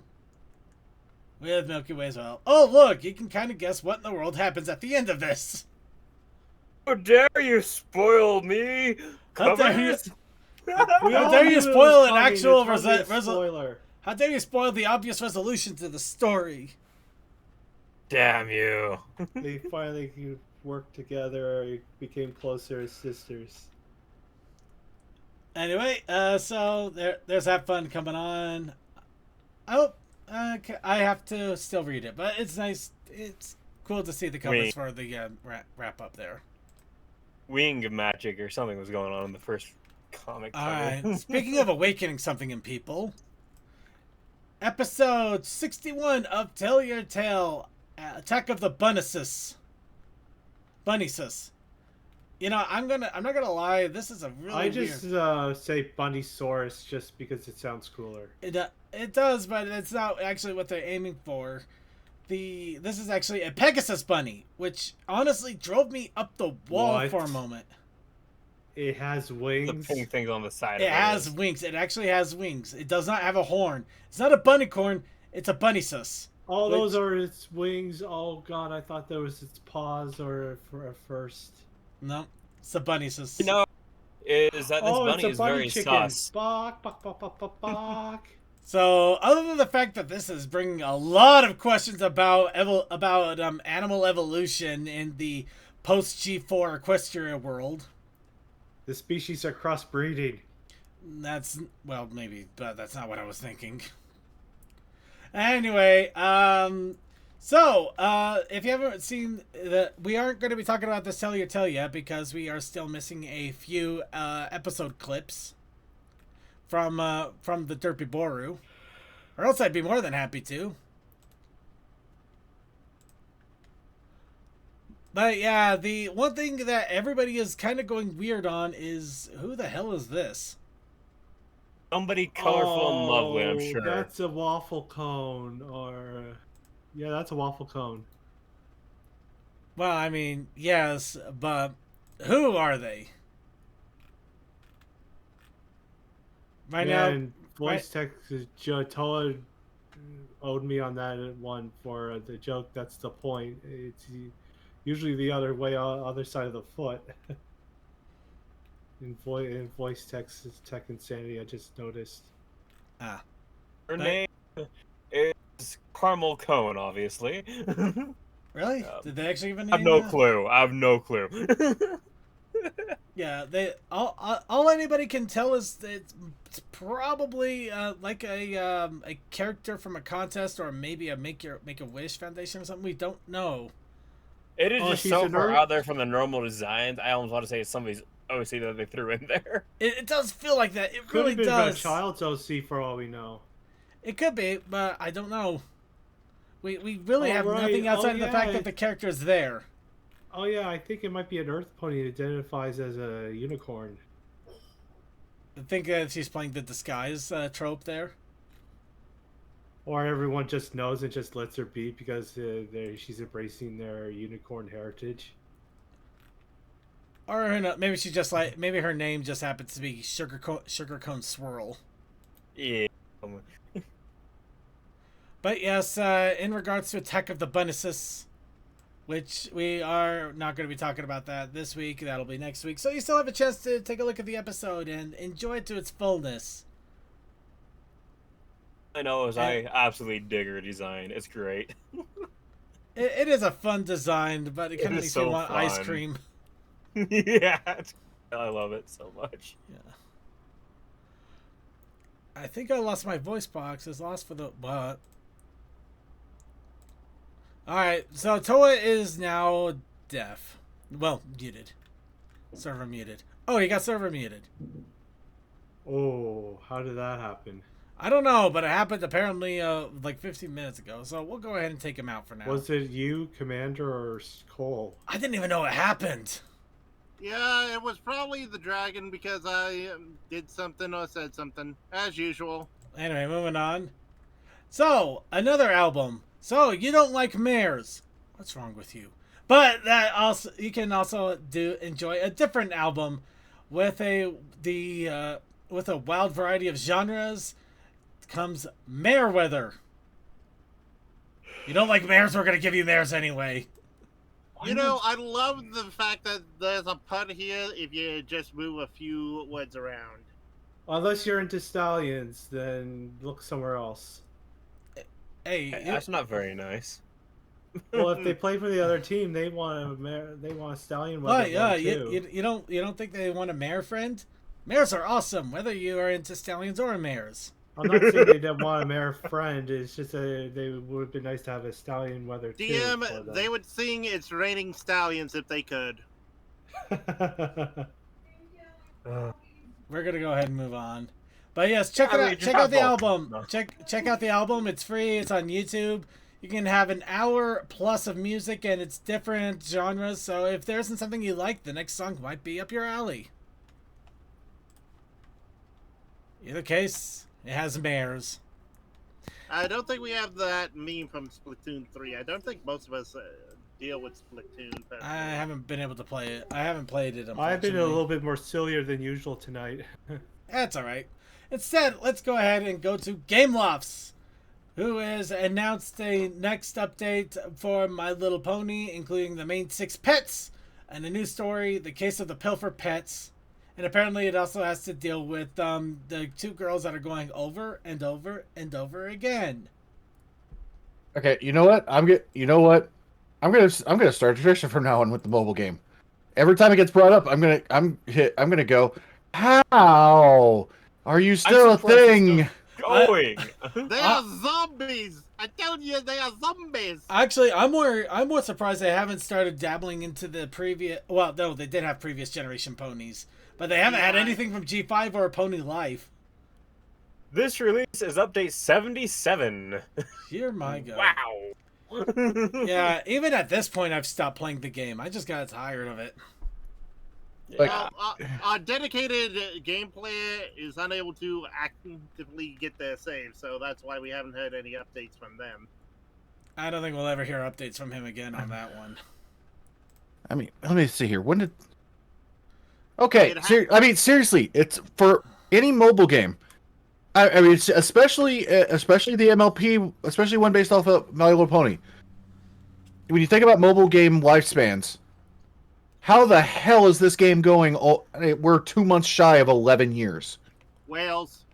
with Milky Way as well. Oh, look, you can kind of guess what in the world happens at the end of this. How dare you spoil me? How dare you? We How all dare knew you it spoil was an coming, actual it's hardly a resol- spoiler. How dare you spoil the obvious resolution to the story? Damn you. They finally worked together, became closer as sisters. Anyway, so there's that fun coming on. Oh, I have to still read it, but it's nice. It's cool to see the covers Wait. for the wrap up there. Wing magic or something was going on in the first comic All cover. right. Speaking of awakening something in people, episode 61 of Tell Your Tale, Attack of the Bunnysus. You know, I'm not gonna lie. This is a really I just say Bunnysaurus just because it sounds cooler. It does, but it's not actually what they're aiming for. This is actually a Pegasus bunny, which honestly drove me up the wall What? for a moment. It has The wings. pink things on the side. It has wings. It actually has wings. It does not have a horn. It's not a bunnycorn. It's a bunnysus. All Which- those are its wings. Oh god, I thought that was its paws or for a first. No, it's a bunnysus. You know, is that this Oh, bunny it's a is bunny very chicken. sus. Bok, bok, bok, bok, bok, bok. So, other than the fact that this is bringing a lot of questions about animal evolution in the post G4 Equestria world, The species are crossbreeding. that's maybe, but that's not what I was thinking. Anyway, so if you haven't seen we aren't going to be talking about this Tell Your Tale yet because we are still missing a few episode clips from the Derpy Boru, or else I'd be more than happy to. But yeah, the one thing that everybody is kind of going weird on is who the hell is this? Somebody colorful and lovely, I'm Oh, sure. That's a waffle cone, or yeah, that's a waffle cone. Well, I mean, yes, but who are they? Right now, And voice text Toa owed me on that one for the joke. That's the point. It's usually the other way, other side of the foot. in voice text is tech insanity. I just noticed. ah, Her name is Caramel Cone, obviously. really? Did they actually even I have name no that? clue. I have no clue. Yeah, they all anybody can tell is that it's probably like a character from a contest or maybe a Make a Wish Foundation or something. We don't know. It is Oh, just she's so a far nerd? out there from the normal designs. I almost want to say it's somebody's OC that they threw in there. It does feel like that. It Could really have been does. a child's OC for all we know. It could be, but I don't know. We really Oh, have right. nothing outside Oh, of the fact yeah. that the character is there. Oh yeah, I think it might be an Earth pony that identifies as a unicorn. I think that she's playing the disguise trope there. Or everyone just knows and just lets her be because she's embracing their unicorn heritage. Or maybe she just maybe her name just happens to be Sugarcone Swirl. Yeah. But yes, in regards to Attack of the Bunnysus, which we are not going to be talking about that this week. That'll be next week. So you still have a chance to take a look at the episode and enjoy it to its fullness. I know, as I absolutely dig her design. It's great. It is a fun design, but it kind of is makes so me want ice fun. cream. Yeah. I love it so much. Yeah. I think I lost my voice box. It's lost for the what? Alright, so Toa is now deaf. Well, muted. Server muted. Oh, he got server muted. Oh, how did that happen? I don't know, but it happened apparently like 15 minutes ago. So we'll go ahead and take him out for now. Was it you, Commander, or Cole? I didn't even know it happened. Yeah, it was probably the dragon because I did something or said something, as usual. Anyway, moving on. So, another album. So, you don't like mares. What's wrong with you? But that also you can also enjoy a different album with with a wild variety of genres. Comes Mare Weather. You don't like mares, we're gonna give you mares anyway. You know, I love the fact that there's a pun here if you just move a few words around. Unless you're into stallions, then look somewhere else. Hey, That's not very nice. Well, if they play for the other team, they want a stallion. what? Yeah, Too. you don't think they want a mare friend? Mares are awesome, whether you are into stallions or mares. I'm not saying they don't want a mare friend. It's just they would have been nice to have a stallion weather too. DM, they would sing "It's Raining Stallions" if they could. We're gonna go ahead and move on. But yes, check it I mean, out. just Check out the have both. album. No. Check out the album. It's free. It's on YouTube. You can have an hour plus of music, and it's different genres. So if there isn't something you like, the next song might be up your alley. Either case, it has mares. I don't think we have that meme from Splatoon 3. I don't think most of us deal with Splatoon. But... I haven't been able to play it. I haven't played it. I've been a little bit more sillier than usual tonight. That's all right. Instead, let's go ahead and go to Gamelofts, who has announced a next update for My Little Pony, including the main 6 pets and a new story, The Case of the Pilfer Pets. And apparently it also has to deal with the 2 girls that are going over and over and over again. Okay, you know what? I'm gonna start a tradition from now on with the mobile game. Every time it gets brought up, I'm gonna go, how are you still a thing? Going. They are zombies! I tell you, they are zombies! Actually, I'm more surprised they haven't started dabbling into the previous. Well, no, they did have previous generation ponies, but they haven't had anything from G5 or Pony Life. This release is update 77. Here my God. Wow. Yeah, even at this point, I've stopped playing the game. I just got tired of it. Like, Our dedicated gameplay is unable to actively get their save, so that's why we haven't heard any updates from them. I don't think we'll ever hear updates from him again on that one. I mean, let me see here. When did? Okay, I mean, seriously, it's for any mobile game. I mean, especially the MLP, especially one based off of My Little Pony. When you think about mobile game lifespans, how the hell is this game going? We're 2 months shy of 11 years. Wales.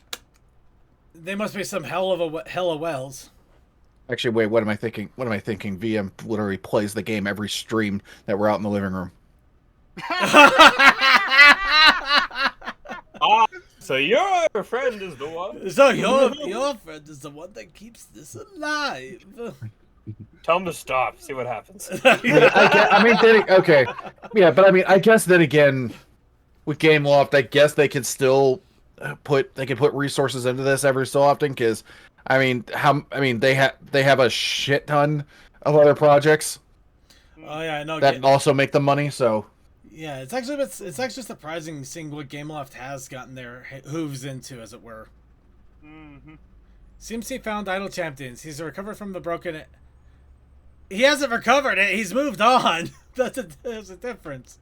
They must be some hell of wells. Actually, wait, what am I thinking? VM literally plays the game every stream that we're out in the living room. So your friend is the one. So your friend is the one that keeps this alive. Tell him to stop. See what happens. Okay, yeah, but I mean, I guess then again, with GameLoft, I guess they could still put resources into this every so often because, I mean, they have a shit ton of other projects. Oh yeah, I know. That also make them money. So yeah, it's actually surprising seeing what Gameloft has gotten their hooves into, as it were. Mm-hmm. CMC found Idle Champions. He's recovered from the broken. He hasn't recovered it. He's moved on. There's a difference.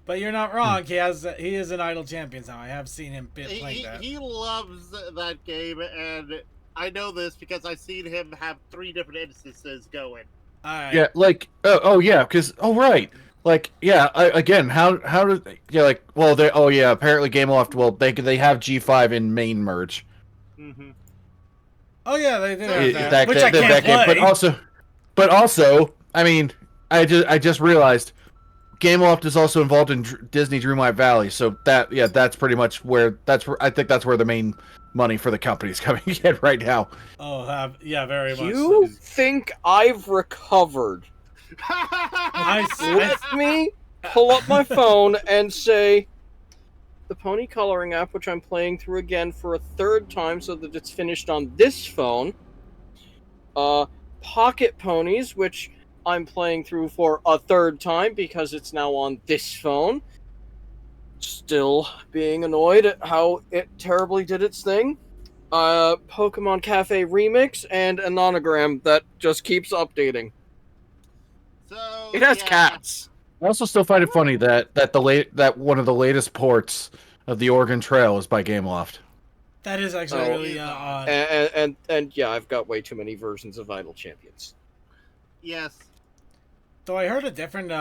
But you're not wrong. He is an Idle Champions now. I have seen him playing that. He loves that game, and I know this because I've seen him have 3 different instances going. Alright. yeah, like yeah, because right, like yeah, again, how do like apparently GameLoft they have G5 in main merge. Mm-hmm. Oh yeah, they do have that, which I can't that game, play. but also, I mean, I just realized GameLoft is also involved in Disney Dreamlight Valley, so that's pretty much where I think that's where the main money for the company is coming in right now. Oh, yeah, very much. You think I've recovered? Let me pull up my phone and say the pony coloring app, which I'm playing through again for a 3rd time so that it's finished on this phone. Pocket Ponies, which I'm playing through for a 3rd time because it's now on this phone. Still being annoyed at how it terribly did its thing. Pokemon Cafe Remix and a nonogram that just keeps updating. So It has cats. I also still find it funny that one of the latest ports of the Oregon Trail is by GameLoft. That is actually really odd. And yeah, I've got way too many versions of Idle Champions. Yes. Though I heard a different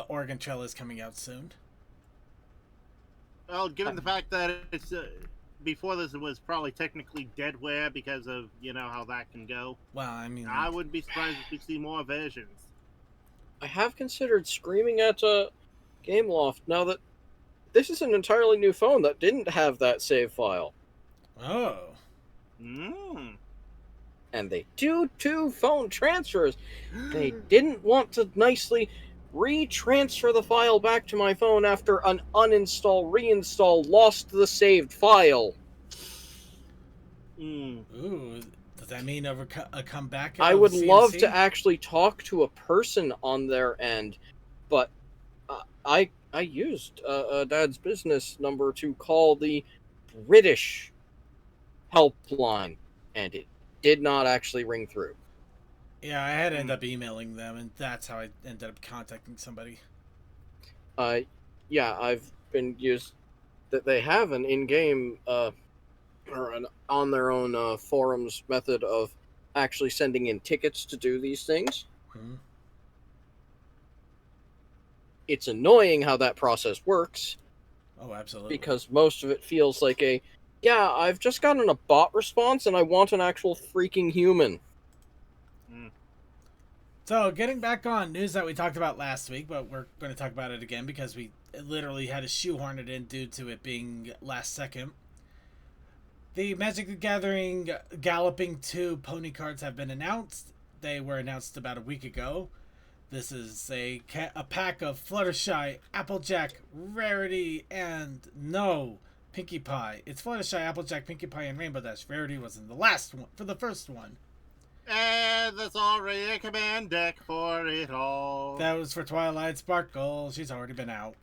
Oregon Trail is coming out soon. Well, given the fact that it's before this was probably technically deadware because of how that can go. Well, I mean, I wouldn't be surprised if we see more versions. I have considered screaming at Gameloft now that this is an entirely new phone that didn't have that save file. oh, And they do 2 phone transfers. They didn't want to nicely retransfer the file back to my phone after an uninstall, reinstall lost the saved file. ooh, does that mean a comeback? I of would love CNC? to actually talk to a person on their end, but I used Dad's business number to call the British helpline, and it did not actually ring through. Yeah, I had to end up emailing them, and that's how I ended up contacting somebody. Yeah, I've been used that they have an in-game or an on their own forums method of actually sending in tickets to do these things. Hmm. It's annoying how that process works Oh, absolutely. because most of it feels like I've just gotten a bot response and I want an actual freaking human. So, getting back on news that we talked about last week, but we're going to talk about it again because we literally had to shoehorn it in due to it being last second. The Magic the Gathering Galloping 2 pony cards have been announced. They were announced about a week ago. This is a pack of Fluttershy, Applejack, Rarity, and no, Pinkie Pie. It's Fluttershy, Applejack, Pinkie Pie, and Rainbow Dash. Rarity was in the last one, for the first one. And there's already a command deck for it all. That was for Twilight Sparkle. She's already been out.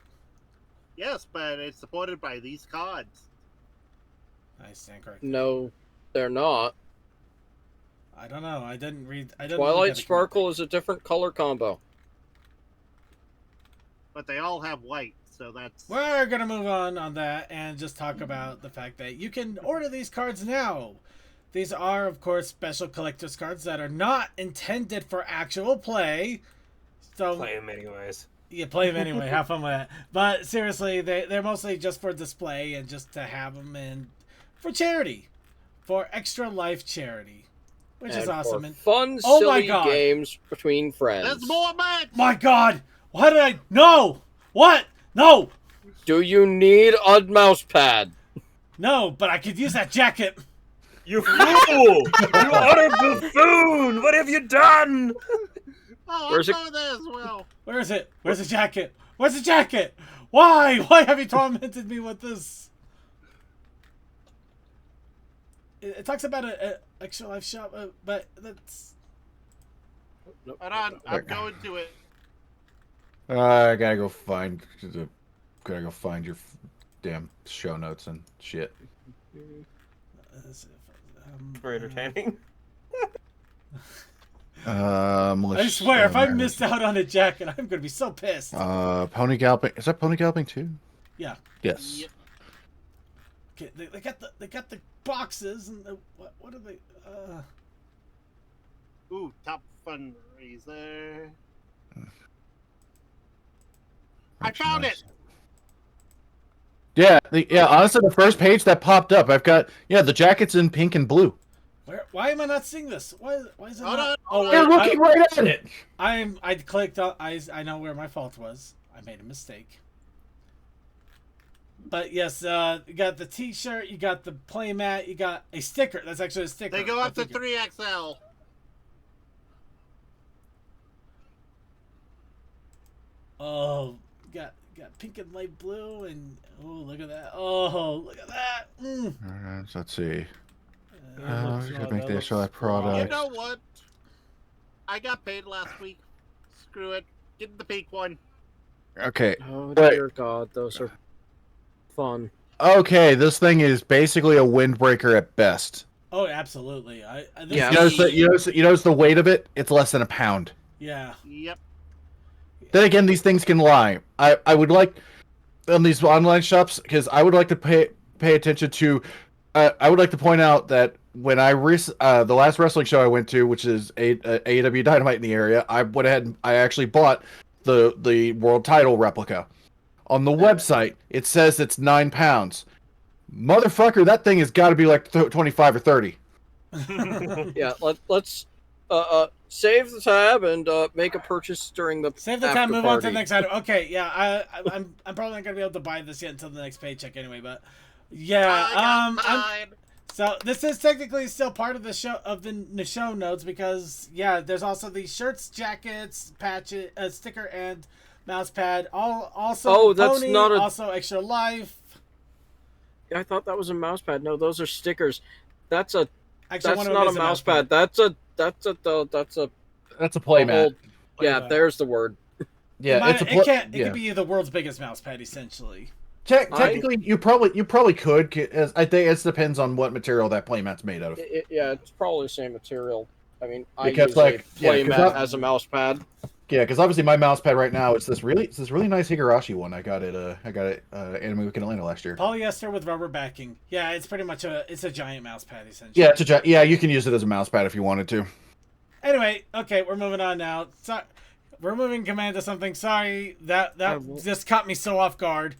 Yes, but it's supported by these cards. I stand corrected. No, they're not. I don't know. I didn't read. I didn't. Twilight Sparkle is a different color combo. But they all have white, so that's... We're gonna move on that and just talk about the fact that you can order these cards now. These are, of course, special collector's cards that are not intended for actual play. So Play them anyways. you play them anyway. Have fun with that. But seriously, they're mostly just for display and just to have them and for charity, for Extra Life charity, which is awesome. For And fun, Oh my silly God. games between friends. There's more match! my God, why did I? No, what? No, Do you need a mouse pad? no. But I could use that jacket. You fool! You utter buffoon! What have you done? Oh, Where's I'm it- going there as well. Where is it? Where's the jacket? Where's the jacket? Why? Why have you tormented me with this? It talks about an Extra Life shop, but that's... Nope. Hold on, I'm going to it. I gotta go find your damn show notes and shit. For entertaining. I swear, if I missed out on a jacket, I'm gonna be so pissed. Pony Galloping. Is that Pony Galloping 2? Yeah. Yes. Yep. Okay, they got the boxes and what are they? Ooh, top fundraiser. I found it! Yeah, honestly, the first page that popped up, I've got, the jacket's in pink and blue. Why am I not seeing this? Why is it Hold not? on, Oh, hold wait, You're looking right at it! I clicked on. I know where my fault was. I made a mistake. But yes, you got the T-shirt, you got the playmat, you got a sticker. That's actually a sticker. They go up to I think 3XL. Oh, got pink and light blue, and oh, look at that. Oh, look at that. Mm. Alright, so let's see. Uh, We gotta make the looks show that strong. You product. know what? I got paid last week. Screw it. Get the pink one. Okay. Oh Right. dear God, those are fun. Okay, this thing is basically a windbreaker at best. Oh, absolutely. This Yeah. You notice the weight of it? It's less than a pound. Yeah. Yep. Then again, these things can lie. I would like on these online shops because I would like to pay attention to. I would like to point out that when the last wrestling show I went to, which is AEW Dynamite in the area, I went ahead and I actually bought the world title replica. On the website, it says it's 9 pounds. Motherfucker, that thing has got to be like 25 or 30. Yeah, let's save the tab and make a purchase during the Save the after time, move party. on to the next item. Okay, yeah, I'm probably not gonna be able to buy this yet until the next paycheck anyway. But yeah, so this is technically still part of the show of the show notes because yeah, there's also the shirts, jackets, patches, sticker, and mouse pad. Also that's Pony, not a- also extra life. I thought that was a mouse pad. No, those are stickers. That's a Actually, that's one of them not a is mouse pad. That's a That's a the playmat. old- yeah, Playmat. there's the word. Yeah, it's a It yeah. could be the world's biggest mouse pad essentially. Technically, you probably could. I think it depends on what material that playmat's made out of. Yeah, it's probably the same material. I mean, Because, I use like, a yeah, playmat 'cause as a mouse pad. Yeah, because obviously my mouse pad right now it's this really nice Higurashi one. I got it Anime Week in Atlanta last year. Polyester with rubber backing. Yeah, it's pretty much it's a giant mouse pad essentially. Yeah, yeah, you can use it as a mouse pad if you wanted to. Anyway, okay, we're moving on now. So, we're moving command to something. Sorry, that just caught me so off guard.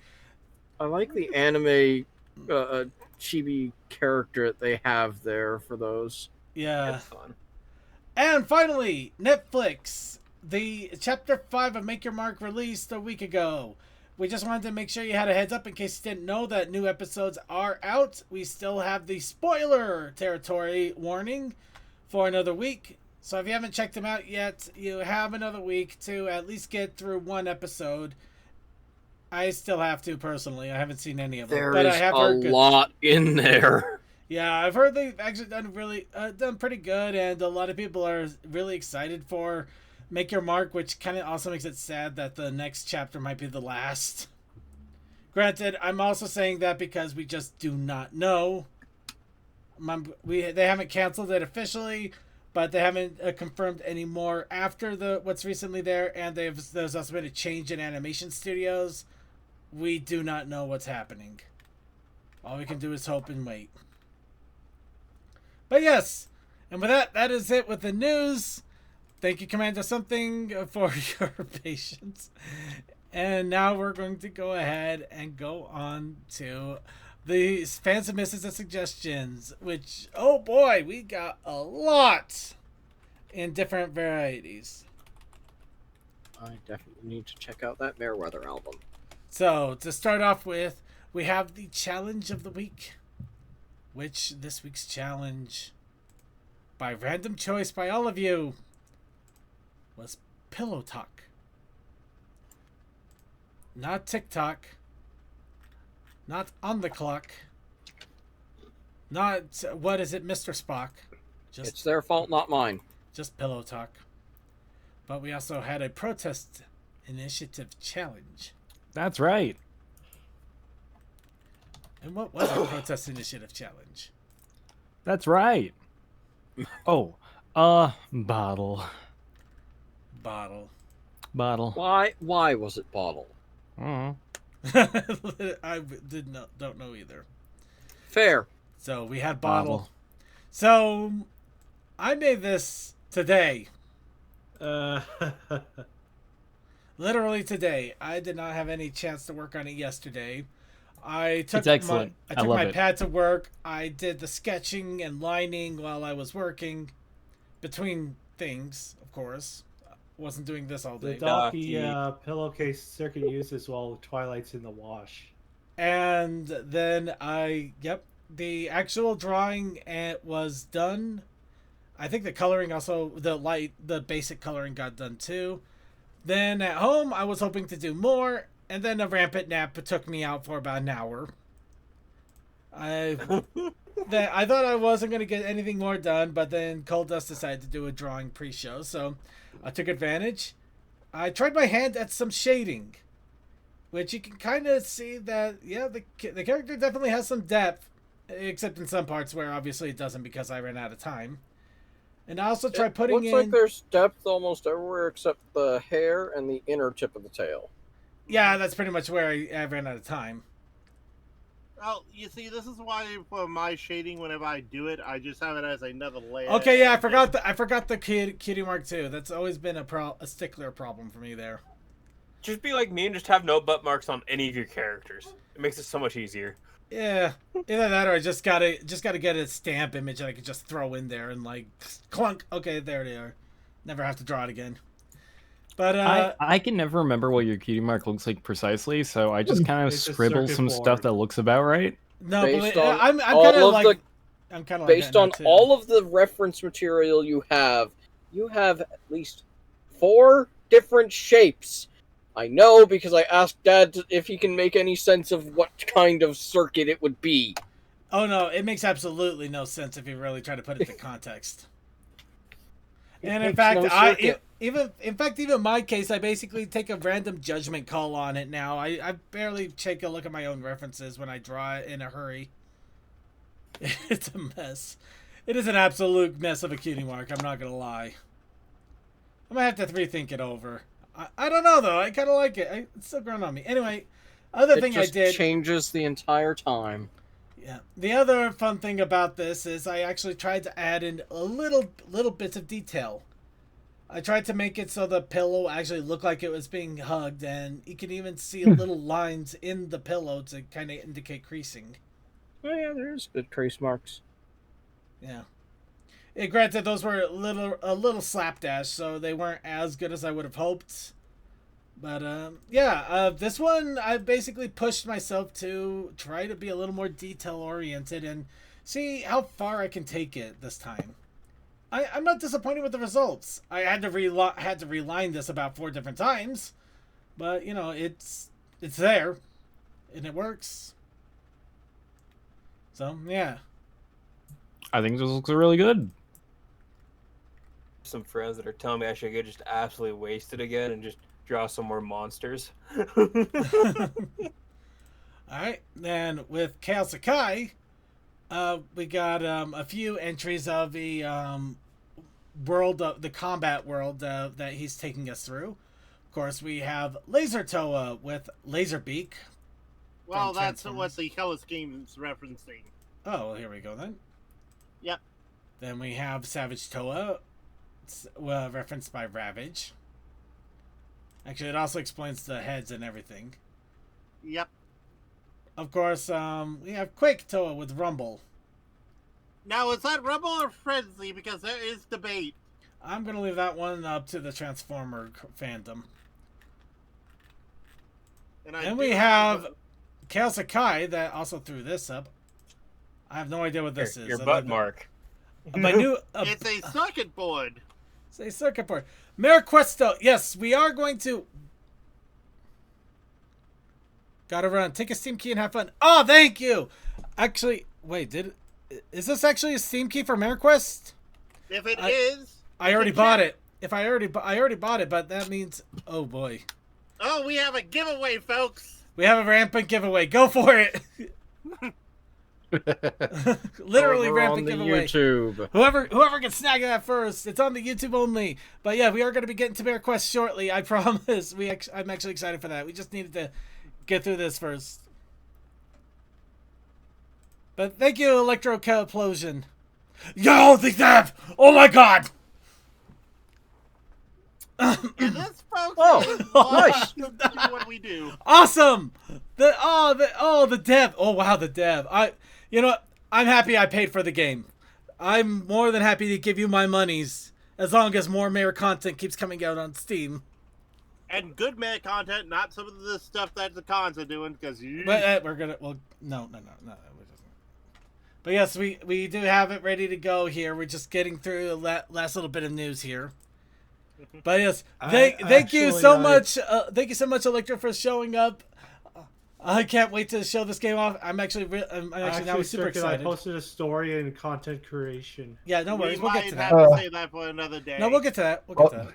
I like the anime chibi character that they have there for those. Yeah. That's fun. And finally, Netflix. The Chapter 5 of Make Your Mark released a week ago. We just wanted to make sure you had a heads up in case you didn't know that new episodes are out. We still have the spoiler territory warning for another week. So if you haven't checked them out yet, you have another week to at least get through one episode. I still have to personally. I haven't seen any of them. There but is I have a heard good. lot in there. Yeah, I've heard they've actually done pretty good, and a lot of people are really excited for Make Your Mark, which kind of also makes it sad that the next chapter might be the last. Granted, I'm also saying that because we just do not know. They haven't canceled it officially, but they haven't confirmed any more after what's recently there, and there's also been a change in animation studios. We do not know what's happening. All we can do is hope and wait. But yes, and with that is it with the news. Thank you, Commander Something, for your patience. And now we're going to go ahead and go on to the fan submissions and suggestions, which, oh boy, we got a lot in different varieties. I definitely need to check out that Meriwether album. So, to start off with, we have the challenge of the week, which this week's challenge, by random choice by all of you, was Pillow Talk. Not TikTok. Not On the Clock. Not, what is it, Mr. Spock. It's their fault, not mine. Just Pillow Talk. But we also had a protest initiative challenge. That's right. And what was a protest initiative challenge? That's right. Oh, bottle. Bottle. Why was it bottle? Mm. I don't know either. Fair. So we had bottle. So I made this today. Literally today. I did not have any chance to work on it yesterday. I took It's excellent. I I took love my it. pad to work. I did the sketching and lining while I was working. Between things, of course. Wasn't doing this all The day. Docky pillowcase circuit uses while Twilight's in the wash. And then the actual drawing was done. I think the coloring also, the basic coloring got done too. Then at home, I was hoping to do more, and then a rampant nap took me out for about an hour. I thought I wasn't going to get anything more done, but then Cold Dust decided to do a drawing pre-show, so I took advantage. I tried my hand at some shading, which you can kind of see that, yeah, the character definitely has some depth, except in some parts where obviously it doesn't because I ran out of time. And I also tried putting Looks like there's depth almost everywhere except the hair and the inner tip of the tail. Yeah, that's pretty much where I ran out of time. Well, you see, this is why for my shading, whenever I do it, I just have it as another layer. Okay, yeah, I forgot the Cutie Mark too. That's always been a stickler problem for me there. Just be like me and just have no butt marks on any of your characters. It makes it so much easier. Yeah, either that or I just gotta get a stamp image that I could just throw in there and like clunk. Okay, there they are. Never have to draw it again. But I can never remember what your cutie mark looks like precisely, so I just kind of It's a scribble circuit some board. stuff that looks about right. no, Based but on I'm all kind of of like the- I'm kind of Based like on all of the reference material you have at least 4 different shapes. I know because I asked Dad if he can make any sense of what kind of circuit it would be. Oh no, it makes absolutely no sense if you really try to put it in context. And in makes fact, no circuit. even my case, I basically take a random judgment call on it now. I barely take a look at my own references when I draw it in a hurry. It's a mess. It is an absolute mess of a cutie mark. I'm not gonna lie. I might have to rethink it over. I don't know though. I kind of like it. It's still growing on me. Anyway, other thing I did. Changes the entire time. Yeah. The other fun thing about this is I actually tried to add in a little bits of detail. I tried to make it so the pillow actually looked like it was being hugged, and you can even see little lines in the pillow to kind of indicate creasing. Oh yeah, there's good trace marks. Yeah. Granted, those were a little slapdash, so they weren't as good as I would have hoped. But this one I basically pushed myself to try to be a little more detail oriented and see how far I can take it this time. I'm not disappointed with the results. I had to reline this about 4 different times, but you know it's there, and it works. So yeah. I think this looks really good. Some friends that are telling me I should get just absolutely wasted again and just draw some more monsters. Alright, then with Kale Sakai, we got a few entries of the world, the combat world that he's taking us through. Of course, we have Laser Toa with Laserbeak. Well, from that's what Transformers. the Hellas game is referencing. Oh, well, here we go then. Yep. Then we have Savage Toa, referenced by Ravage. Actually, it also explains the heads and everything. Yep. Of course, we have Quake Toa with Rumble. Now, is that Rebel or Frenzy? Because there is debate. I'm going to leave that one up to the Transformer fandom. And we have Kale Sakai that also threw this up. I have no idea what this is. Your butt mark. My new... It's a circuit board. It's a circuit board. Mariquesto. Yes, we are going to... Gotta run. Take a Steam key and have fun. Oh, thank you! Actually, wait, is this actually a Steam key for Mariquest? If it is... I already bought it. I already bought it, but that means... Oh, boy. Oh, we have a giveaway, folks. We have a rampant giveaway. Go for it! Literally Over rampant on the giveaway. YouTube. Whoever can snag that first. It's on the YouTube only. But yeah, we are going to be getting to MariQuest shortly. I promise. I'm actually excited for that. We just needed to get through this first. But thank you, Electro-Caplosion. Yo, the dev! Oh my god! And this, folks, Oh, is nice. what we do. Awesome! The dev. Oh wow, the dev. You know what? I'm happy I paid for the game. I'm more than happy to give you my monies as long as more Mayor content keeps coming out on Steam. And good man content, not some of the stuff that the cons are doing, because you... But we're gonna. Well, no. We're just, but yes, we do have it ready to go here. We're just getting through the last little bit of news here. But yes, thank you so much. Thank you so much, Electro, for showing up. I can't wait to show this game off. I'm actually now super excited. I posted a story in content creation. Yeah, no worries. We'll get to that. have to say that for another day. No, we'll get to that. We'll get to that.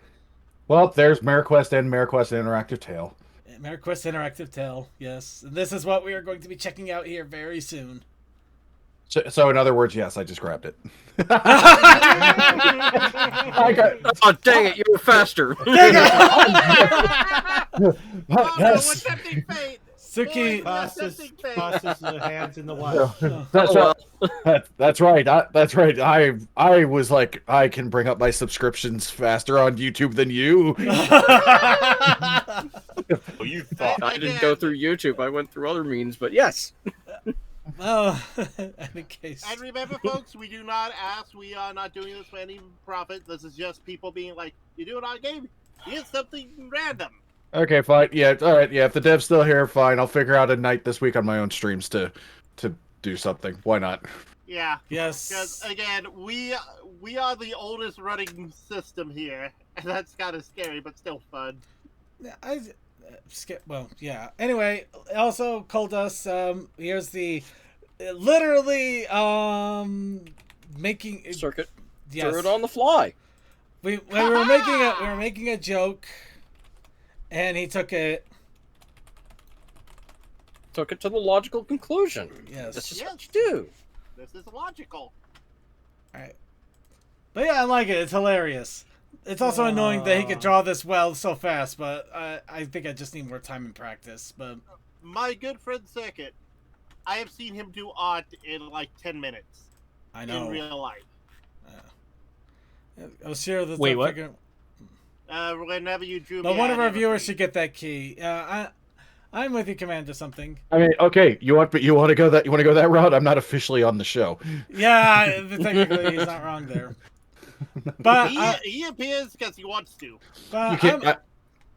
Well, there's MariQuest and MariQuest Interactive Tale. MariQuest Interactive Tale, yes. And this is what we are going to be checking out here very soon. So in other words, yes, I just grabbed it. Oh, dang it, you were faster. Yes. Tempting fate. Suki, Passes the hands in the wild. That's right. That's right. That's right. I was like, I can bring up my subscriptions faster on YouTube than you. Well, you thought. I didn't go through YouTube. I went through other means, but yes. Well, in case. And remember, folks, we do not ask. We are not doing this for any profit. This is just people being like, "You do it on game. Here's something random." Okay, fine. Yeah, all right. Yeah, if the dev's still here, fine. I'll figure out a night this week on my own streams to do something. Why not? Yeah. Yes. Because again, we are the oldest running system here, and that's kind of scary, but still fun. I skip. Well, yeah. Anyway, also Coldust. Here's the literally making Circuit. Yes. Threw it on the fly. We were making a joke, and he took it. Took it to the logical conclusion. Yes. This is Yes. what you do. This is logical. Alright. But yeah, I like it. It's hilarious. It's also annoying that he could draw this well so fast, but I think I just need more time and practice. But My good friend Circuit, I have seen him do art in like 10 minutes I know. in real life. I was sure that. Wait, what? Whenever you drew me, But one of I our never viewers see- should get that key. I'm with you, Commander. Something. I mean, okay, you want to go that route? I'm not officially on the show. Yeah, technically he's not wrong there. But he appears because he wants to. You but, can't.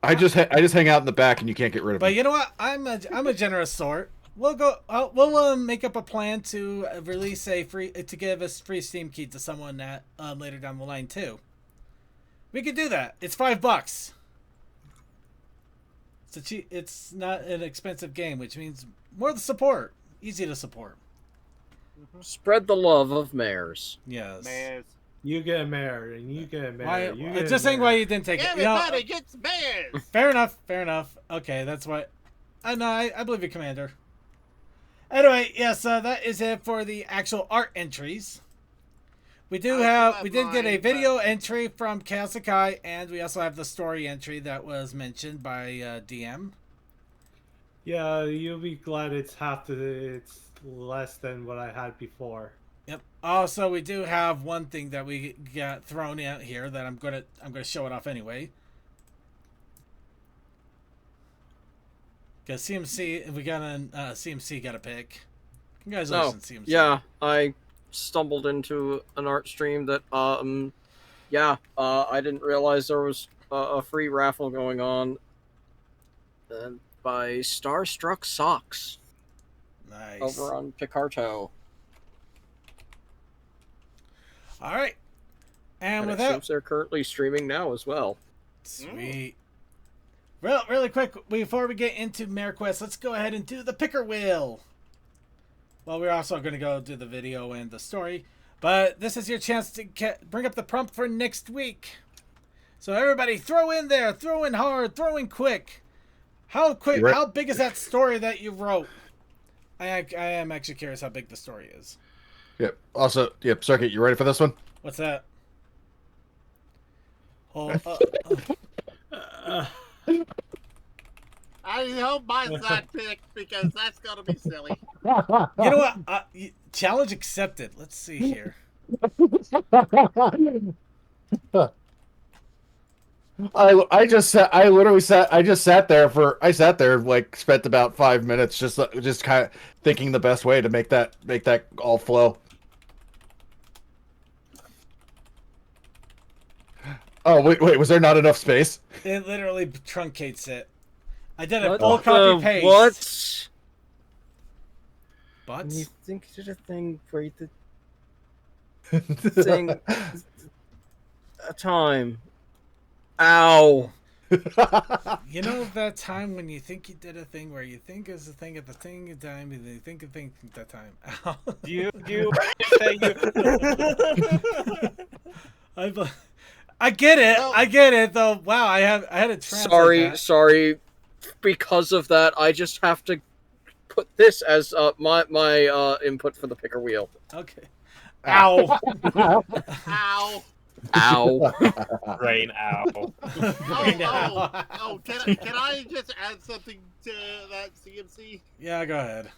I just hang out in the back, and you can't get rid of but me. you know what? I'm a generous sort. We'll go. We'll make up a plan to release to give a free Steam key to someone that later down the line too. We could do that. It's $5. It's not an expensive game, which means more the support. Easy to support. Spread the love of mares. Yes. Bears. You get a mare, and you get a mare. Why, you get just a saying mare. why you didn't take it. You know, Everybody gets bears. fair enough. Fair enough. Okay, that's what. I know. I believe you, Commander. Anyway, yes, that is it for the actual art entries. We did get a video entry from Kasakai, and we also have the story entry that was mentioned by DM. Yeah, you'll be glad it's it's less than what I had before. Yep. Also, we do have one thing that we got thrown out here that I'm gonna show it off anyway. Because CMC, we got a CMC got a pick. Congratulations, CMC. Yeah, I stumbled into an art stream that I didn't realize there was a free raffle going on by Starstruck Socks Nice. over on Picarto. All right. And And with it that, seems they're currently streaming now as well. sweet. Really quick, before we get into Mare Quest, let's go ahead and do the picker wheel. Well, we're also going to go do the video and the story, but this is your chance to bring up the prompt for next week. So everybody, throw in there, throw in hard, throw in quick. How quick? Right. How big is that story that you wrote? I am actually curious how big the story is. Yep. Also, yep. Circuit, you ready for this one? What's that? Oh, I hope mine's not picked because that's gonna be silly. you know what? Challenge accepted. Let's see here. I just sat there like spent about 5 minutes just kind of thinking the best way to make that all flow. Oh wait, was there not enough space? It literally truncates it. I did a What full the copy paste. What? But You think you did a thing where you did thing a time. Ow. you know that time when you think you did a thing where you think is a thing at the thing of time and you think a thing at that time. Ow. Do you I get it. Well- I get it though. Wow, I had to translate Sorry. Because of that, I just have to put this as my input for the picker wheel. that. Okay. Ow. Ow. Ow. rain owl? Can I just add something to that CMC? Yeah, go ahead.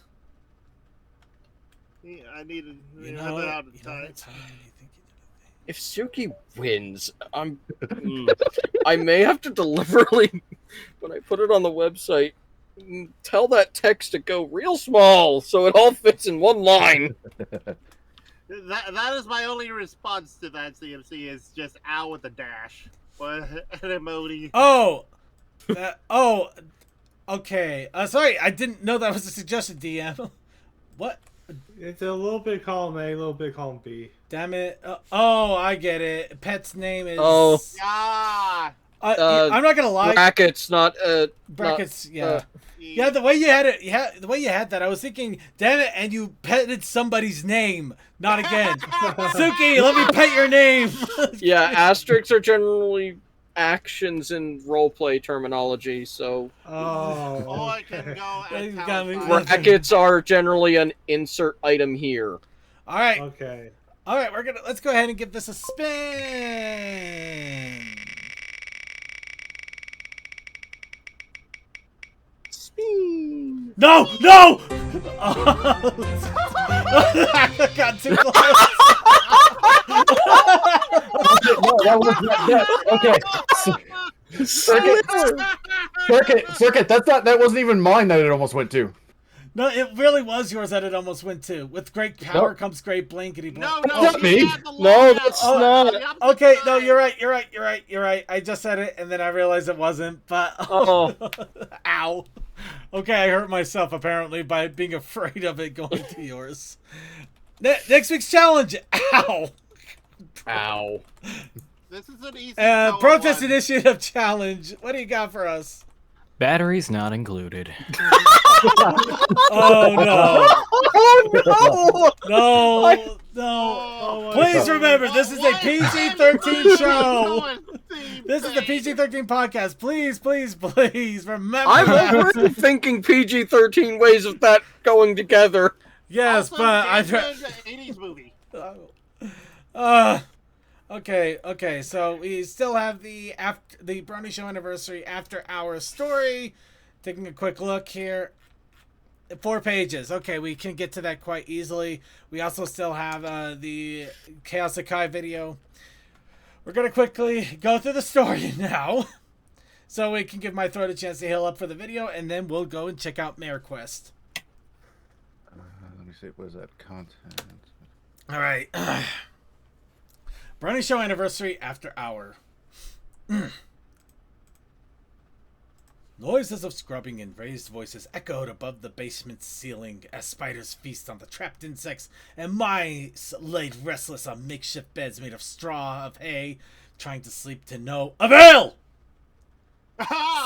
Yeah, I needed You run know, out of you know time. that time when you think you did a thing. If Suki wins, I may have to deliberately, when I put it on the website, tell that text to go real small so it all fits in one line. That is my only response to that CMC is just ow with a dash. What an emoji. Oh, okay. Sorry, I didn't know that was a suggestion, DM. What? It's a little bit column A, a little bit column B. Damn it. Oh, I get it. Pet's name is. Oh. Ah. I'm not gonna lie. Brackets, not Brackets. not, Yeah. Yeah, the way you had it, the way you had that, I was thinking, damn it, and you petted somebody's name. Not again. Suki, let me pet your name. Yeah, asterisks are generally actions in roleplay terminology, so Oh. Or it can go You at got me. brackets are generally an insert item here. All right. Okay. All right, let's go ahead and give this a spin. No! No! I got too close. No, that was okay. Circuit. That wasn't even mine that it almost went to. No, it really was yours that it almost went to. With great power Nope. comes great blankety blank. No, That's not me. you had the long No, ass that's one not. on the opposite Okay, no, side. you're right. I just said it, and then I realized it wasn't, but... Oh. Ow. Okay, I hurt myself, apparently, by being afraid of it going to yours. Next week's challenge. Ow. Ow. This is an easy Protest one. Initiative Challenge. What do you got for us? Batteries not included. Oh, no. Oh No. No. Oh, Please God. remember, this is a What? PG-13 show. Going This is the PG-13 podcast. Please remember I'm that. already thinking PG-13 ways of that going together. Yes, Also, but I... James Bond's an 80s movie. Okay, so we still have the Brony Show Anniversary After Hours story. Taking a quick look here. 4 pages. Okay, we can get to that quite easily. We also still have the Chaos Akai video. We're going to quickly go through the story now. So we can give my throat a chance to heal up for the video, and then we'll go and check out Mayor Quest. Let me see. What is that content? All right. Brony Show Anniversary After Hour. Noises of scrubbing and raised voices echoed above the basement's ceiling as spiders feast on the trapped insects and mice laid restless on makeshift beds made of straw of hay, trying to sleep to no avail.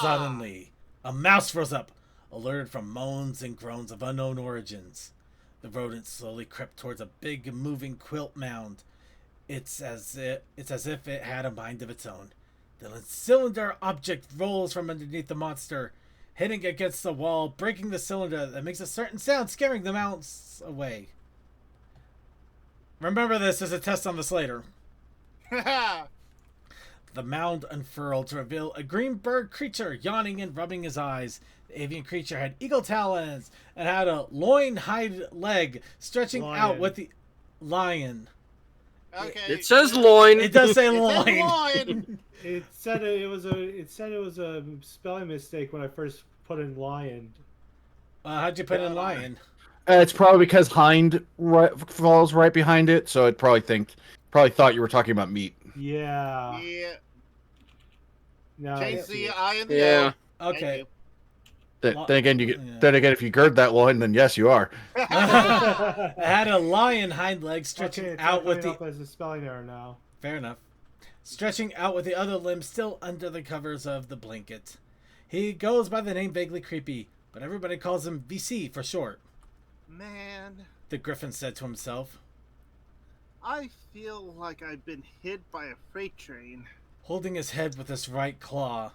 Suddenly, a mouse rose up, alerted from moans and groans of unknown origins. The rodent slowly crept towards a big moving quilt mound. It's as if it had a mind of its own. The cylinder object rolls from underneath the monster, hitting against the wall, breaking the cylinder that makes a certain sound, scaring the mouse away. Remember this as a test on this later. The mound unfurled to reveal a green bird creature yawning and rubbing his eyes. The avian creature had eagle talons and had a loin hind leg stretching out with the lion. Okay. It says loin. It does say It says loin. loin. It said it was a spelling mistake when I first put in lion. How'd you put in lion? It's probably because hind falls right behind it, so it probably thought you were talking about meat. Yeah. Yeah. No, Change the I in the Yeah. O. Thank Okay. you. Then again, Yeah. if you gird that loin, then yes, you are. It had a lion hind leg stretching it's out with coming the... up as a spelling error now. Fair enough. Stretching out with the other limb still under the covers of the blanket. He goes by the name Vaguely Creepy, but everybody calls him VC for short, Man, the griffin said to himself, I feel like I've been hit by a freight train. holding his head with his right claw.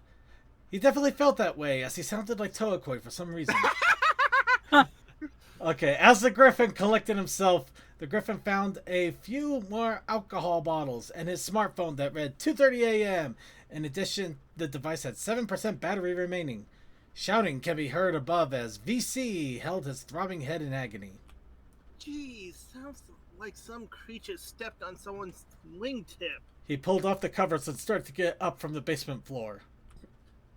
He definitely felt that way, as he sounded like Toakoi for some reason. Okay, as the griffin collected himself, the griffin found a few more alcohol bottles and his smartphone that read 2:30 a.m. In addition, the device had 7% battery remaining. Shouting can be heard above as VC held his throbbing head in agony. Geez, sounds like some creature stepped on someone's wingtip. He pulled off the covers and started to get up from the basement floor.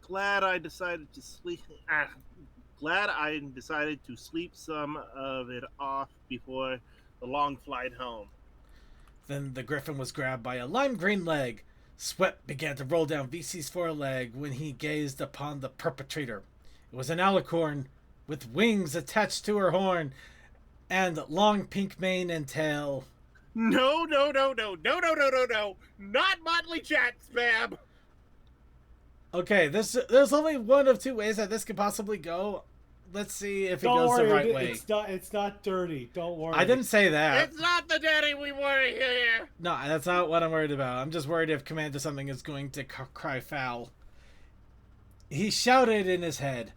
Glad I decided to glad I decided to sleep some of it off before the long flight home. Then the griffin was grabbed by a lime green leg. Sweat began to roll down VC's foreleg when he gazed upon the perpetrator. It was an alicorn with wings attached to her horn and long pink mane and tail. No, no, no, no, no, no, no, no, no. Not Motley Chat Spam. Okay, there's only one of two ways that this could possibly go. Let's see if it Don't goes worry, the right way. It's not dirty. Don't worry. I didn't say that. It's not the daddy we worry here. No, that's not what I'm worried about. I'm just worried if Commander Something is going to cry foul. He shouted in his head.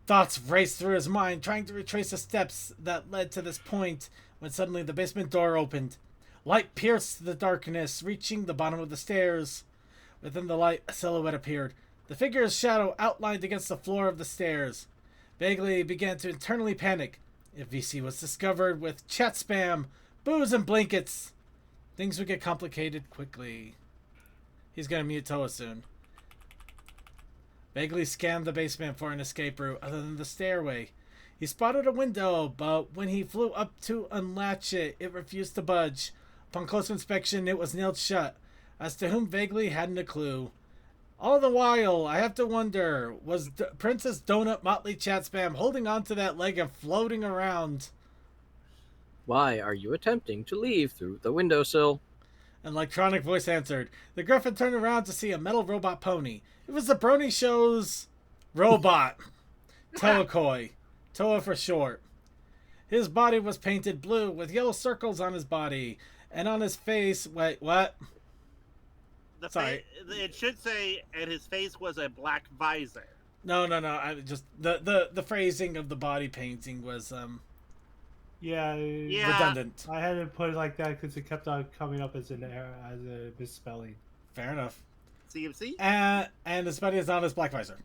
Thoughts raced through his mind, trying to retrace the steps that led to this point, when suddenly the basement door opened. Light pierced the darkness, reaching the bottom of the stairs. Within the light, a silhouette appeared. The figure's shadow outlined against the floor of the stairs. Bagley began to internally panic. If VC was discovered with chat spam, booze, and blankets, things would get complicated quickly. He's gonna mute Toa soon. Bagley scanned the basement for an escape route other than the stairway. He spotted a window, but when he flew up to unlatch it, it refused to budge. Upon close inspection, it was nailed shut. As to whom Bagley hadn't a clue. All the while, I have to wonder, was Princess Donut Motley Chat Spam holding onto that leg and floating around? Why are you attempting to leave through the windowsill? An electronic voice answered. The Griffin turned around to see a metal robot pony. It was the Brony Show's robot. Toakoi. Toa for short. His body was painted blue with yellow circles on his body. And on his face... Wait, what? Sorry. It should say, and his face was a black visor. No. I just... The phrasing of the body painting was... Yeah. redundant. I had to put it like that because it kept on coming up as an error, as a misspelling. Fair enough. CMC? And his buddy is on his black visor.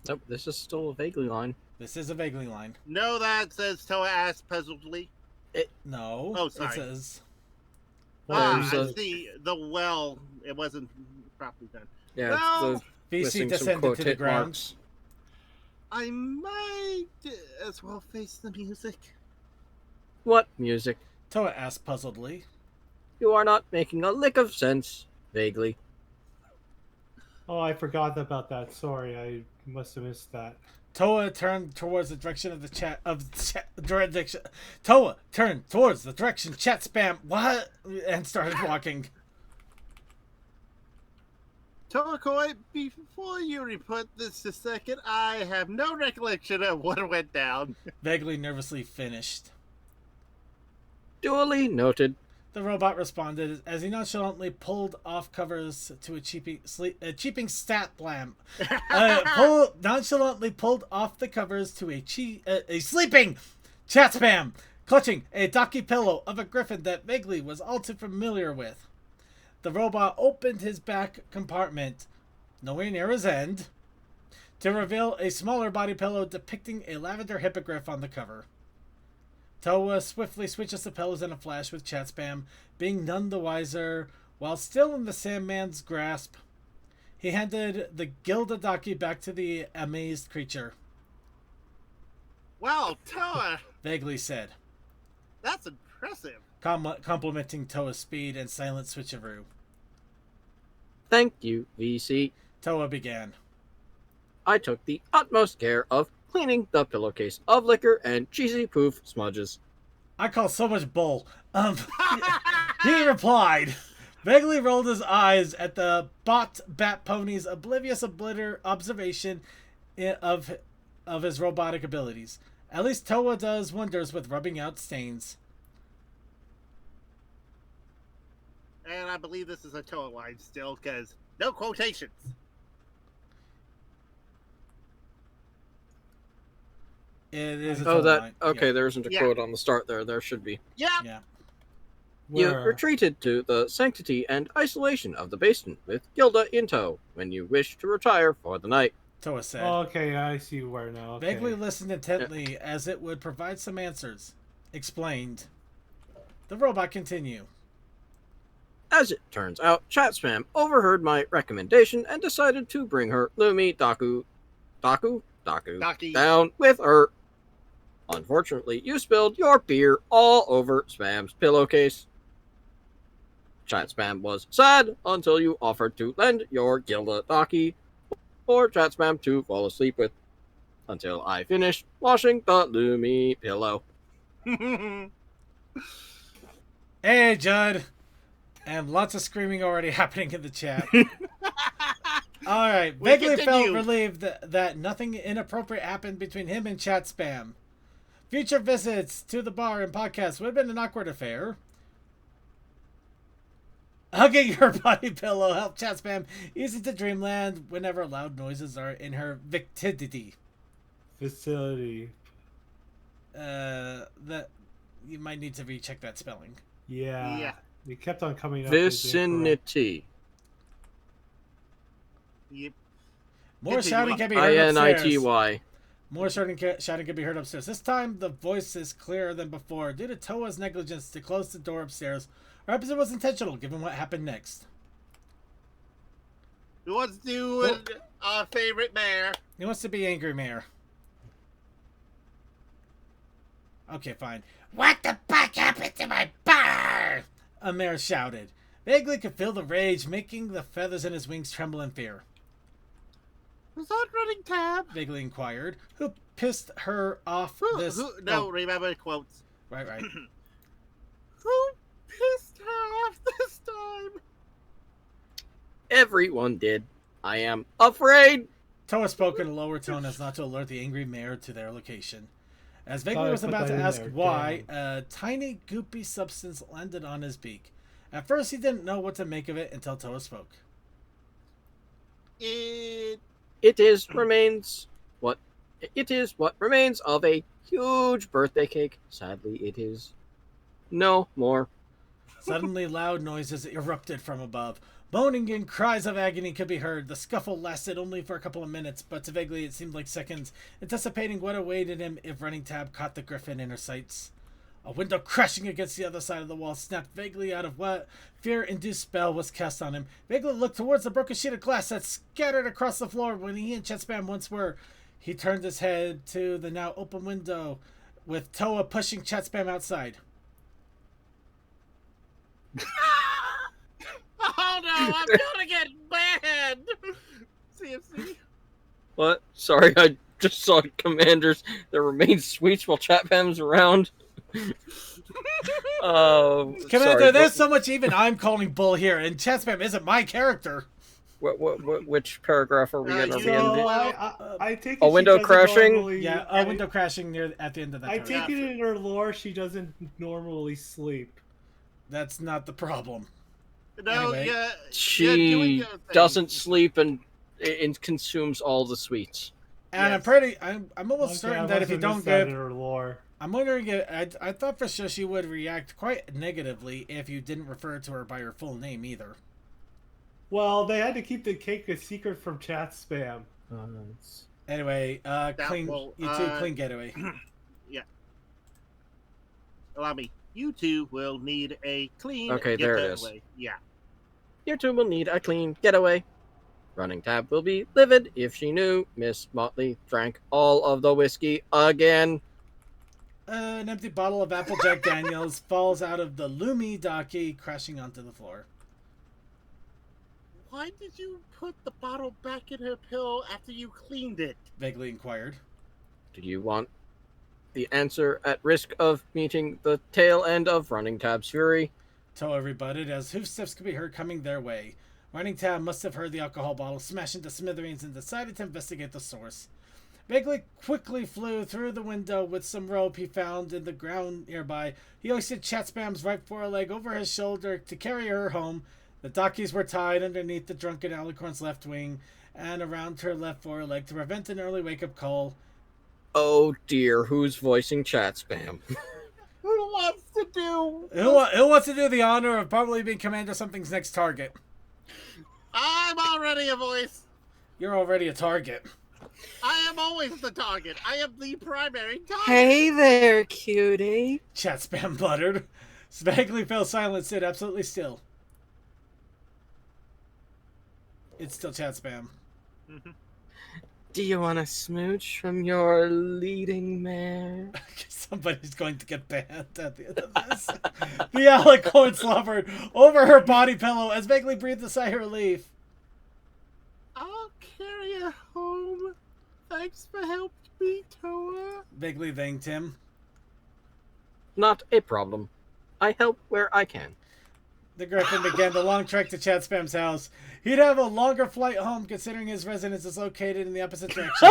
Nope, this is still a vaguely line. This is a vaguely line. No, that says Toa asked puzzledly. No. Oh, sorry. It says... I There's see. The well, it wasn't properly done. Yeah, Well, it's VC missing some descended to the quotate ground. marks. I might as well face the music. What music? Toa asked puzzledly. You are not making a lick of sense. Vaguely. Oh, I forgot about that. Sorry, I must have missed that. Toa turned towards the direction of the chat direction. Toa turned towards the direction chat spam what and started walking. Toakoi, before you report this a second, I have no recollection of what went down. Vaguely nervously finished. Duly noted. The robot responded as he nonchalantly pulled off covers to a cheaping stat lamp. Nonchalantly pulled off the covers to a sleeping chat spam, clutching a docky pillow of a griffin that Vaguely was all too familiar with. The robot opened his back compartment, nowhere near his end, to reveal a smaller body pillow depicting a lavender hippogriff on the cover. Toa swiftly switches the pillows in a flash with chat spam, being none the wiser, while still in the Sandman's grasp. He handed the Gildadaki back to the amazed creature. Wow, Toa, Vaguely said, that's impressive. complimenting Toa's speed and silent switcheroo. Thank you, VC. Toa began. I took the utmost care of cleaning the pillowcase of liquor and cheesy poof smudges. I call so much bull. He replied. Vaguely rolled his eyes at the bat pony's oblivious observation of his robotic abilities. At least Toa does wonders with rubbing out stains. And I believe this is a Toa line still, because no quotations. It is a Oh, Toa that line. okay. Yeah. There isn't a Yeah. quote on the start there. There should be. Yeah. Yeah. You Where- retreated to the sanctity and isolation of the basement with Gilda in tow when you wish to retire for the night. Toa said. Okay, I see where now. Okay. Vaguely listened intently as it would provide some answers. Explained. The robot continued. As it turns out, Chat Spam overheard my recommendation and decided to bring her Lumi Daki. down with her. Unfortunately, you spilled your beer all over Spam's pillowcase. Chat Spam was sad until you offered to lend your Gilda Daki for Chat Spam to fall asleep with. Until I finished washing the Lumi pillow. Hey, Judd. And lots of screaming already happening in the chat. All right. We Vaguely felt continue. relieved that nothing inappropriate happened between him and Chat Spam. Future visits to the bar and podcast would have been an awkward affair. Hugging her body pillow helped Chat Spam ease into dreamland whenever loud noises are in her victidity. Facility. That you might need to recheck that spelling. Yeah. Yeah. It kept on coming up. as incorrect. Vicinity. Yep. More Continue. shouting can be heard upstairs. INITY. More shouting can be heard upstairs. This time, the voice is clearer than before. Due to Toa's negligence to close the door upstairs, our episode was intentional, given what happened next. Who wants to do our favorite mayor? He wants to be angry mayor. Okay, fine. What the fuck happened to my bar? A mayor shouted. Vaguely could feel the rage, making the feathers in his wings tremble in fear. Who's on running tab? Vaguely inquired. Who pissed her off this... No, Oh, remember quotes. right. Who pissed her off this time? Everyone did. I am afraid. Toa spoke in a lower tone as not to alert the angry mayor to their location. As Vaguely Thought I was put about that to in ask there, why, damn. a tiny goopy substance landed on his beak. At first, he didn't know what to make of it until Toa spoke. It It is what remains of a huge birthday cake. Sadly, it is no more. Suddenly, loud noises erupted from above. Moaning and cries of agony could be heard. The scuffle lasted only for a couple of minutes, but to Vaguely it seemed like seconds, anticipating what awaited him if Running Tab caught the griffin in her sights. A window crashing against the other side of the wall snapped Vaguely out of what fear-induced spell was cast on him. Vaguely looked towards the broken sheet of glass that scattered across the floor when he and Chet Spam once were. He turned his head to the now open window, with Toa pushing Chet Spam outside. Oh no, I'm gonna get banned! CFC. What? Sorry, I just saw Commanders that remain sweets while Chatpam's around. Commander, sorry, there's so much even I'm calling bull here, and Chet Spam isn't my character. which paragraph are we in? Are we in So the- I take it A she window doesn't crashing? normally- Yeah, a window crashing at the end of that I paragraph. take it in her lore she doesn't normally sleep. That's not the problem. No, Anyway. yeah. She doesn't sleep and consumes all the sweets. And Yes. I'm almost certain I that if must you have don't missed that get, in her lore. I'm wondering, I thought for sure she would react quite negatively if you didn't refer to her by her full name either. Well, they had to keep the cake a secret from chat spam. Anyway, clean, Doubtful. you two clean getaway. Allow me. You two will need a clean. Okay, there it is. getaway. Yeah. You two will need a clean getaway. Running Tab will be livid if she knew Miss Motley drank all of the whiskey again. An empty bottle of Apple Jack Daniels falls out of the Lumi Daki, crashing onto the floor. Why did you put the bottle back in her pill after you cleaned it? Vaguely inquired. Do you want the answer at risk of meeting the tail end of Running Tab's fury? Toa rebutted as hoof steps could be heard coming their way. Running Tab must have heard the alcohol bottle smash into smithereens and decided to investigate the source. Vaguely quickly flew through the window with some rope he found in the ground nearby. He hoisted Chat Spam's right foreleg over his shoulder to carry her home. The Dakis were tied underneath the drunken Alicorn's left wing and around her left foreleg to prevent an early wake-up call. Oh dear, who's voicing Chat Spam? Who wants to do? Who wants to do the honor of probably being Commander Something's next target? I'm already a voice. You're already a target. I am always the target. I am the primary target. Hey there, cutie. Chat Spam muttered. Vaguely fell silent, stood absolutely still. It's still chat spam. Do you want a smooch from your leading mare? Somebody's going to get banned at the end of this. The Alec Coin slobbered over her body pillow as Vaguely breathed a sigh of relief. I'll carry you home. Thanks for helping me, Toa. Vaguely thanked him. Not a problem. I help where I can. The Griffin began the long trek to Chat Spam's house. He'd have a longer flight home considering his residence is located in the opposite direction.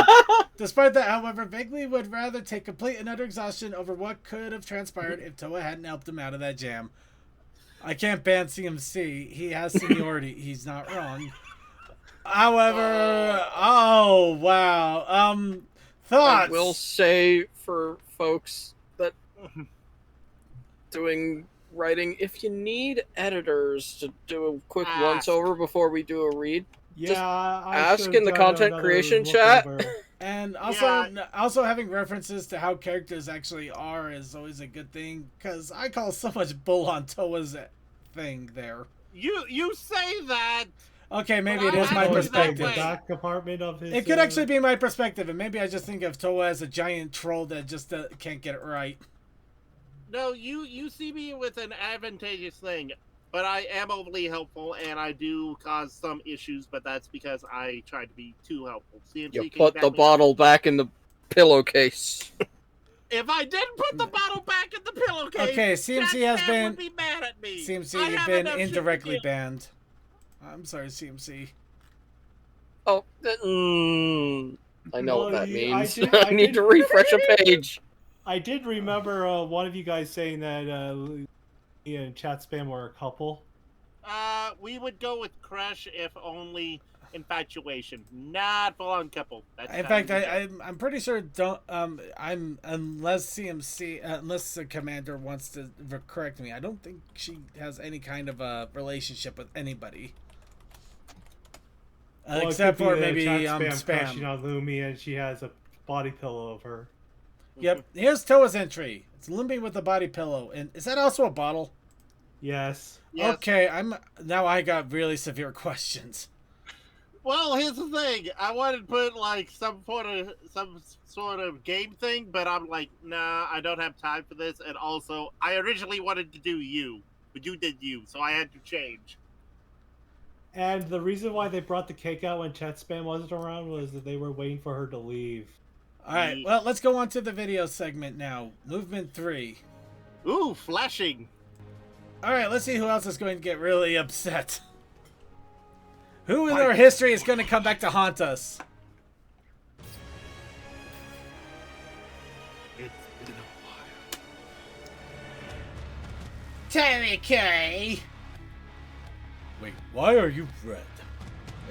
Despite that, however, Vaguely would rather take complete and utter exhaustion over what could have transpired if Toa hadn't helped him out of that jam. I can't ban CMC. He has seniority. He's not wrong. However, oh, wow. Thoughts? I will say for folks that doing writing, if you need editors to do a quick once over before we do a read, Yeah, I ask should've in the done content another creation look chat. over. And also having references to how characters actually are is always a good thing, because I call so much bull on Toa's thing there. You say that. Okay, maybe Well, it is I my actually perspective. that The way. back compartment of his. It could actually be my perspective, and maybe I just think of Toa as a giant troll that just can't get it right. No, you see me with an advantageous thing, but I am overly helpful, and I do cause some issues, but that's because I try to be too helpful. CMC You can put back the me bottle back in the pillowcase. up. If I didn't put the bottle back in the pillowcase, Okay, CMC Jack has Sam been would be mad at me. CMC, I you've have been enough shit to indirectly do. banned. I'm sorry, CMC. Oh, I know what that I means. did- I I need did- to refresh a page. I did remember one of you guys saying that me and Chat Spam were a couple. We would go with crush if only infatuation, not full-on couple. That's In how fact, we do it. I'm pretty sure I'm unless CMC unless the commander wants to correct me. I don't think she has any kind of a relationship with anybody. Well, it Except could be for that maybe Chat crushing spam. on Lumi, and she has a body pillow of her. Yep. Here's Toa's entry. It's Lumpy with a body pillow, and is that also a bottle? Yes. Yes. Okay, I got really severe questions. Well, here's the thing. I wanted to put like some sort of game thing, but I'm like, nah, I don't have time for this. And also, I originally wanted to do you, but you did you, so I had to change. And the reason why they brought the cake out when Chat Spam wasn't around was that they were waiting for her to leave. All right, well, let's go on to the video segment now. Movement 3. Ooh, flashing. All right, let's see who else is going to get really upset. Who in our history is going to come back to haunt us? It's been a while. Terry K. Wait, why are you red?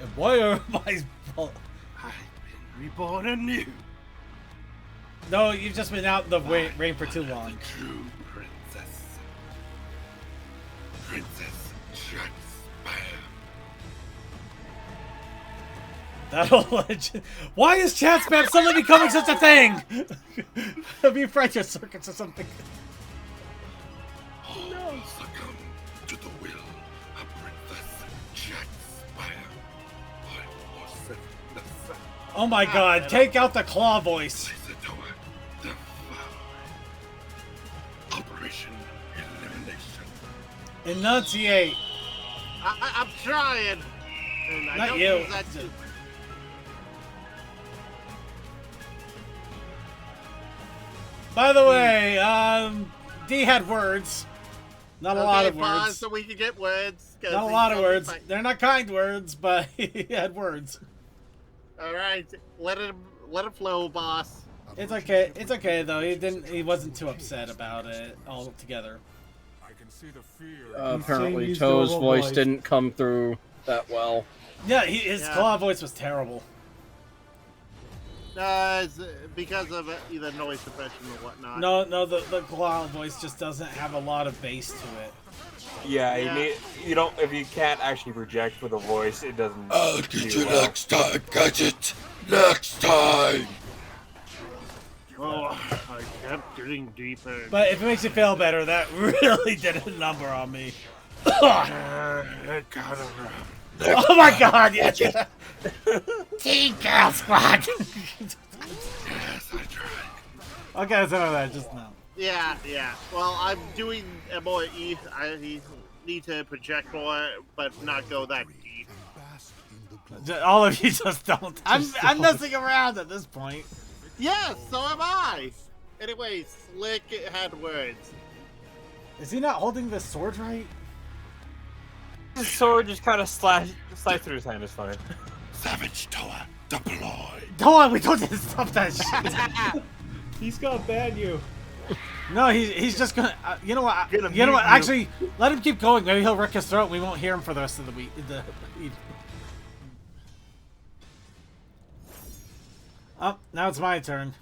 And why are my... I've been reborn anew. No, you've just been out in the rain for too long. True princess. Princess Jack Spam. That'll legend. Why is chat spam suddenly becoming such a thing? Have you fried your circuits or something? No. Succumb to the will of Princess Jack Spam. I was set the sun. Oh my god, take out the claw voice. Isadora Devour. Operation Elimination. Enunciate. I'm trying. And I Not don't you. use that too. By the way, D had words. Not a lot of Pause words. so we can get words. 'cause Not a he's lot of probably words. fine. They're not kind words, but he had words. All right, let it flow, boss. It's okay. It's okay though. He wasn't too upset about it altogether. I can see the fear. Apparently, He's Toe's normal voice voice. didn't come through that well. Yeah, his Yeah. claw voice was terrible. It's because of either noise suppression or whatnot. No, the claw voice just doesn't have a lot of bass to it. Yeah, Yeah. you don't. If you can't actually project with a voice, it doesn't. I'll do get you well. next time, Gadget. Next time. Oh, I kept getting deeper. But if it makes you feel better, that really did a number on me. It got around. Oh my god, yes! Team Girl Squad! Yes, I tried. Okay, so that just now. Yeah. Well, I'm doing more E. I need to project more, but not go that deep. Bask in the glow. All of you just don't. I'm messing around at this point. Yes, so am I. Anyway, Slick had words. Is he not holding the sword right? The sword just kind of slides through his hand. Is fine. Savage Toa, deploy. Don't on, we told you to stop that shit. He's gonna ban you. No, he's just gonna. You know what? Gonna You know what? mute you. Actually, let him keep going. Maybe he'll wreck his throat. And we won't hear him for the rest of the week. Oh, now it's my turn.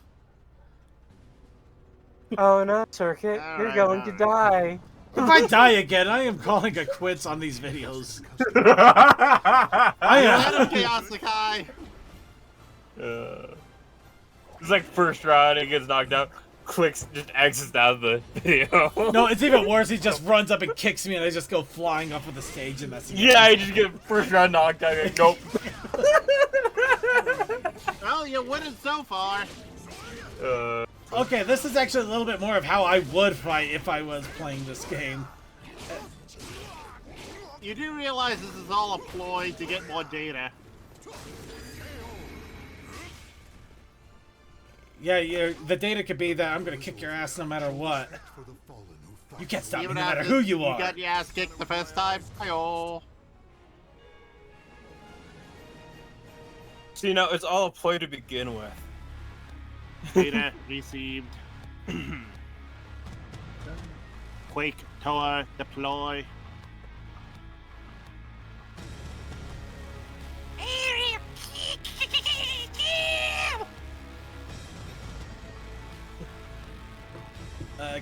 Oh no, Circuit! All You're right, going all to right. die. If I die again, I am calling a quits on these videos. I Let am. him, Chaos Sakai. It's like first round, he gets knocked out, clicks, just exits out of the video. No, it's even worse. He just runs up and kicks me, and I just go flying off of the stage, and that's Yeah, I just get first round knocked out. Like, nope. Well, you're winning so far. Okay, this is actually a little bit more of how I would fight if I was playing this game. You do realize this is all a ploy to get more data. Yeah, the data could be that I'm gonna kick your ass no matter what. For the fallen who fight. You can't stop me Even no matter after who you are. You got your ass kicked the first time. Hi-oh. So, you know, it's all a ploy to begin with. Data received. Quake, Toa, deploy.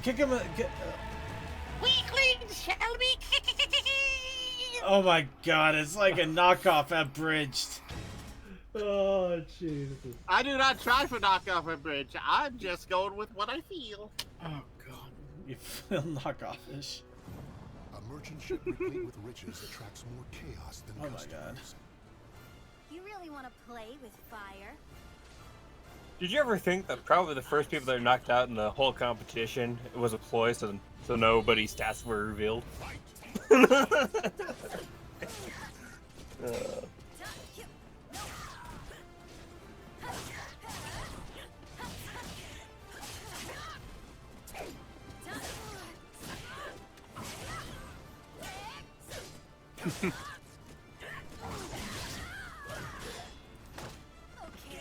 Kick him. Oh my god, it's like a knockoff abridged. Oh Jesus. I do not try for knockoff a bridge. I'm just going with what I feel. Oh god, you feel knockoff-ish. A merchant ship replete with riches attracts more chaos than Oh my customers. You really want to play with fire? Did you ever think that probably the first people that were knocked out in the whole competition was a ploy so nobody's stats were revealed?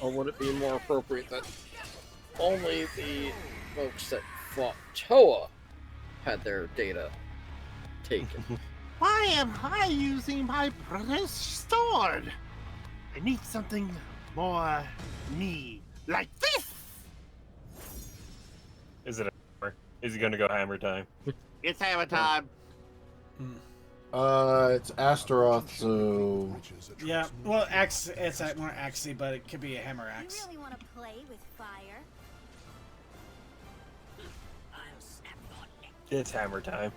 Or would it be more appropriate that only the folks that fought Toa had their data taken? Why am I using my brother's sword? I need something more me, like this. Is it a hammer? Is he gonna go hammer time? It's hammer time. It's Astaroth, so Riches attracts Yeah, more well, chaos. it's more axey, but it could be a hammer You axe. really want to play with fire? It's hammer time.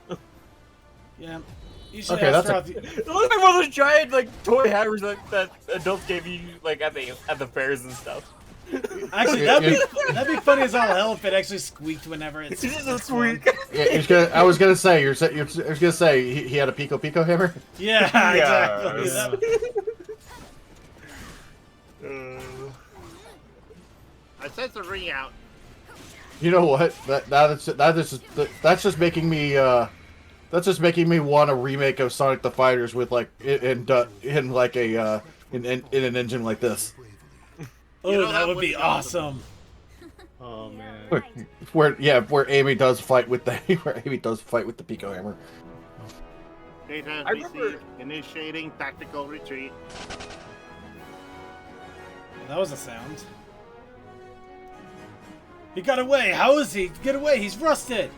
Yeah. Usually Okay, that's a- Astaroth- It looks like one of those giant like toy hammers that adults gave you like at the fairs and stuff. Actually, that'd be funny as all hell if it actually squeaked whenever it's. This is a sweet. yeah, I was gonna say I was gonna say he had a Pico hammer. Yeah, exactly. Yeah. That- I sent the ring out. You know what? That's just making me want a remake of Sonic the Fighters with like in like a in an engine like this. Oh, You know, that that would would be be awesome. Oh man. Right. Where Amy does fight with the Pico hammer. Data I remember- received. Initiating tactical retreat. That was a sound. He got away. How is he? Get away. He's rusted.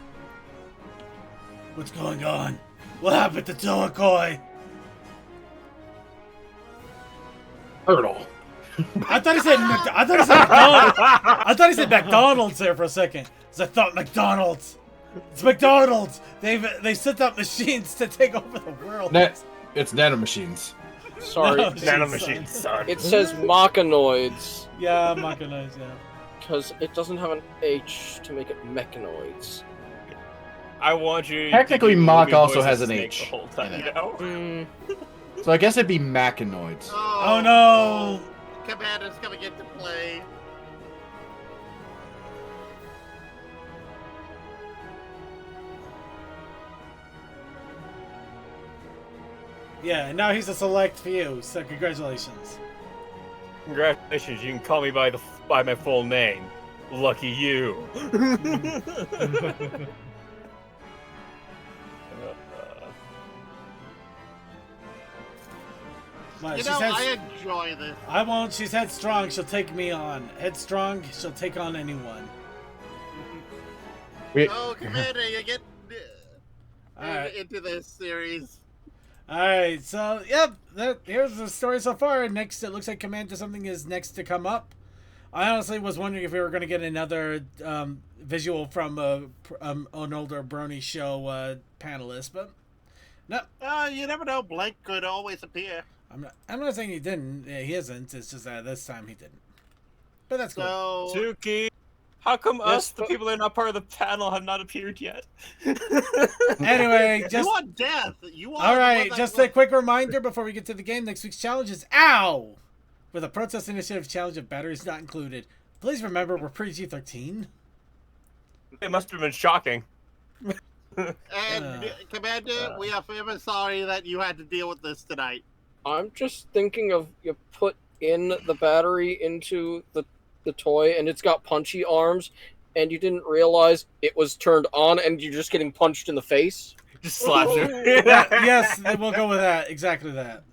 What's going on? What happened to Toakoi? Turtle. I thought he said McDonald's. I thought he said McDonald's there for a second. 'Cause I thought McDonald's. It's McDonald's. They set up machines to take over the world. It's nanomachines. Sorry. No, Nanomachine, son. It says machanoids Yeah, machanoids, yeah. because it doesn't have an H to make it mechanoids. I want you. Technically, to do Mach movie also voices has an Snake H. The whole time. Yeah. No? Mm, So I guess it'd be machanoids. Oh, no! Commander's gonna get to play. Yeah, and now he's a select few, so congratulations. Congratulations, you can call me by my full name. Lucky you. Well, You she know, says, I enjoy this. I won't. She's headstrong. She'll take me on. Headstrong. She'll take on anyone. Oh, Commander, you get Alright. into this series. Alright, so, yep. Here's the story so far. Next, it looks like Commander something is next to come up. I honestly was wondering if we were going to get another visual from an older Brony show panelist, but no. You never know. Blake could always appear. I'm not saying he didn't. Yeah, he isn't. It's just that this time he didn't. But that's cool. So, Suki, how come Yes, us, the but- people that are not part of the panel, have not appeared yet? Anyway, just you want death. You want. all right. Just a quick reminder before we get to the game. Next week's challenge is OW! With a protest initiative challenge of batteries not included. Please remember we're PG-13. It must have been shocking. And Commander, we are very sorry that you had to deal with this tonight. I'm just thinking of you put in the battery into the toy and it's got punchy arms and you didn't realize it was turned on and you're just getting punched in the face. Just slapped her. Yes, we'll go with that. Exactly that.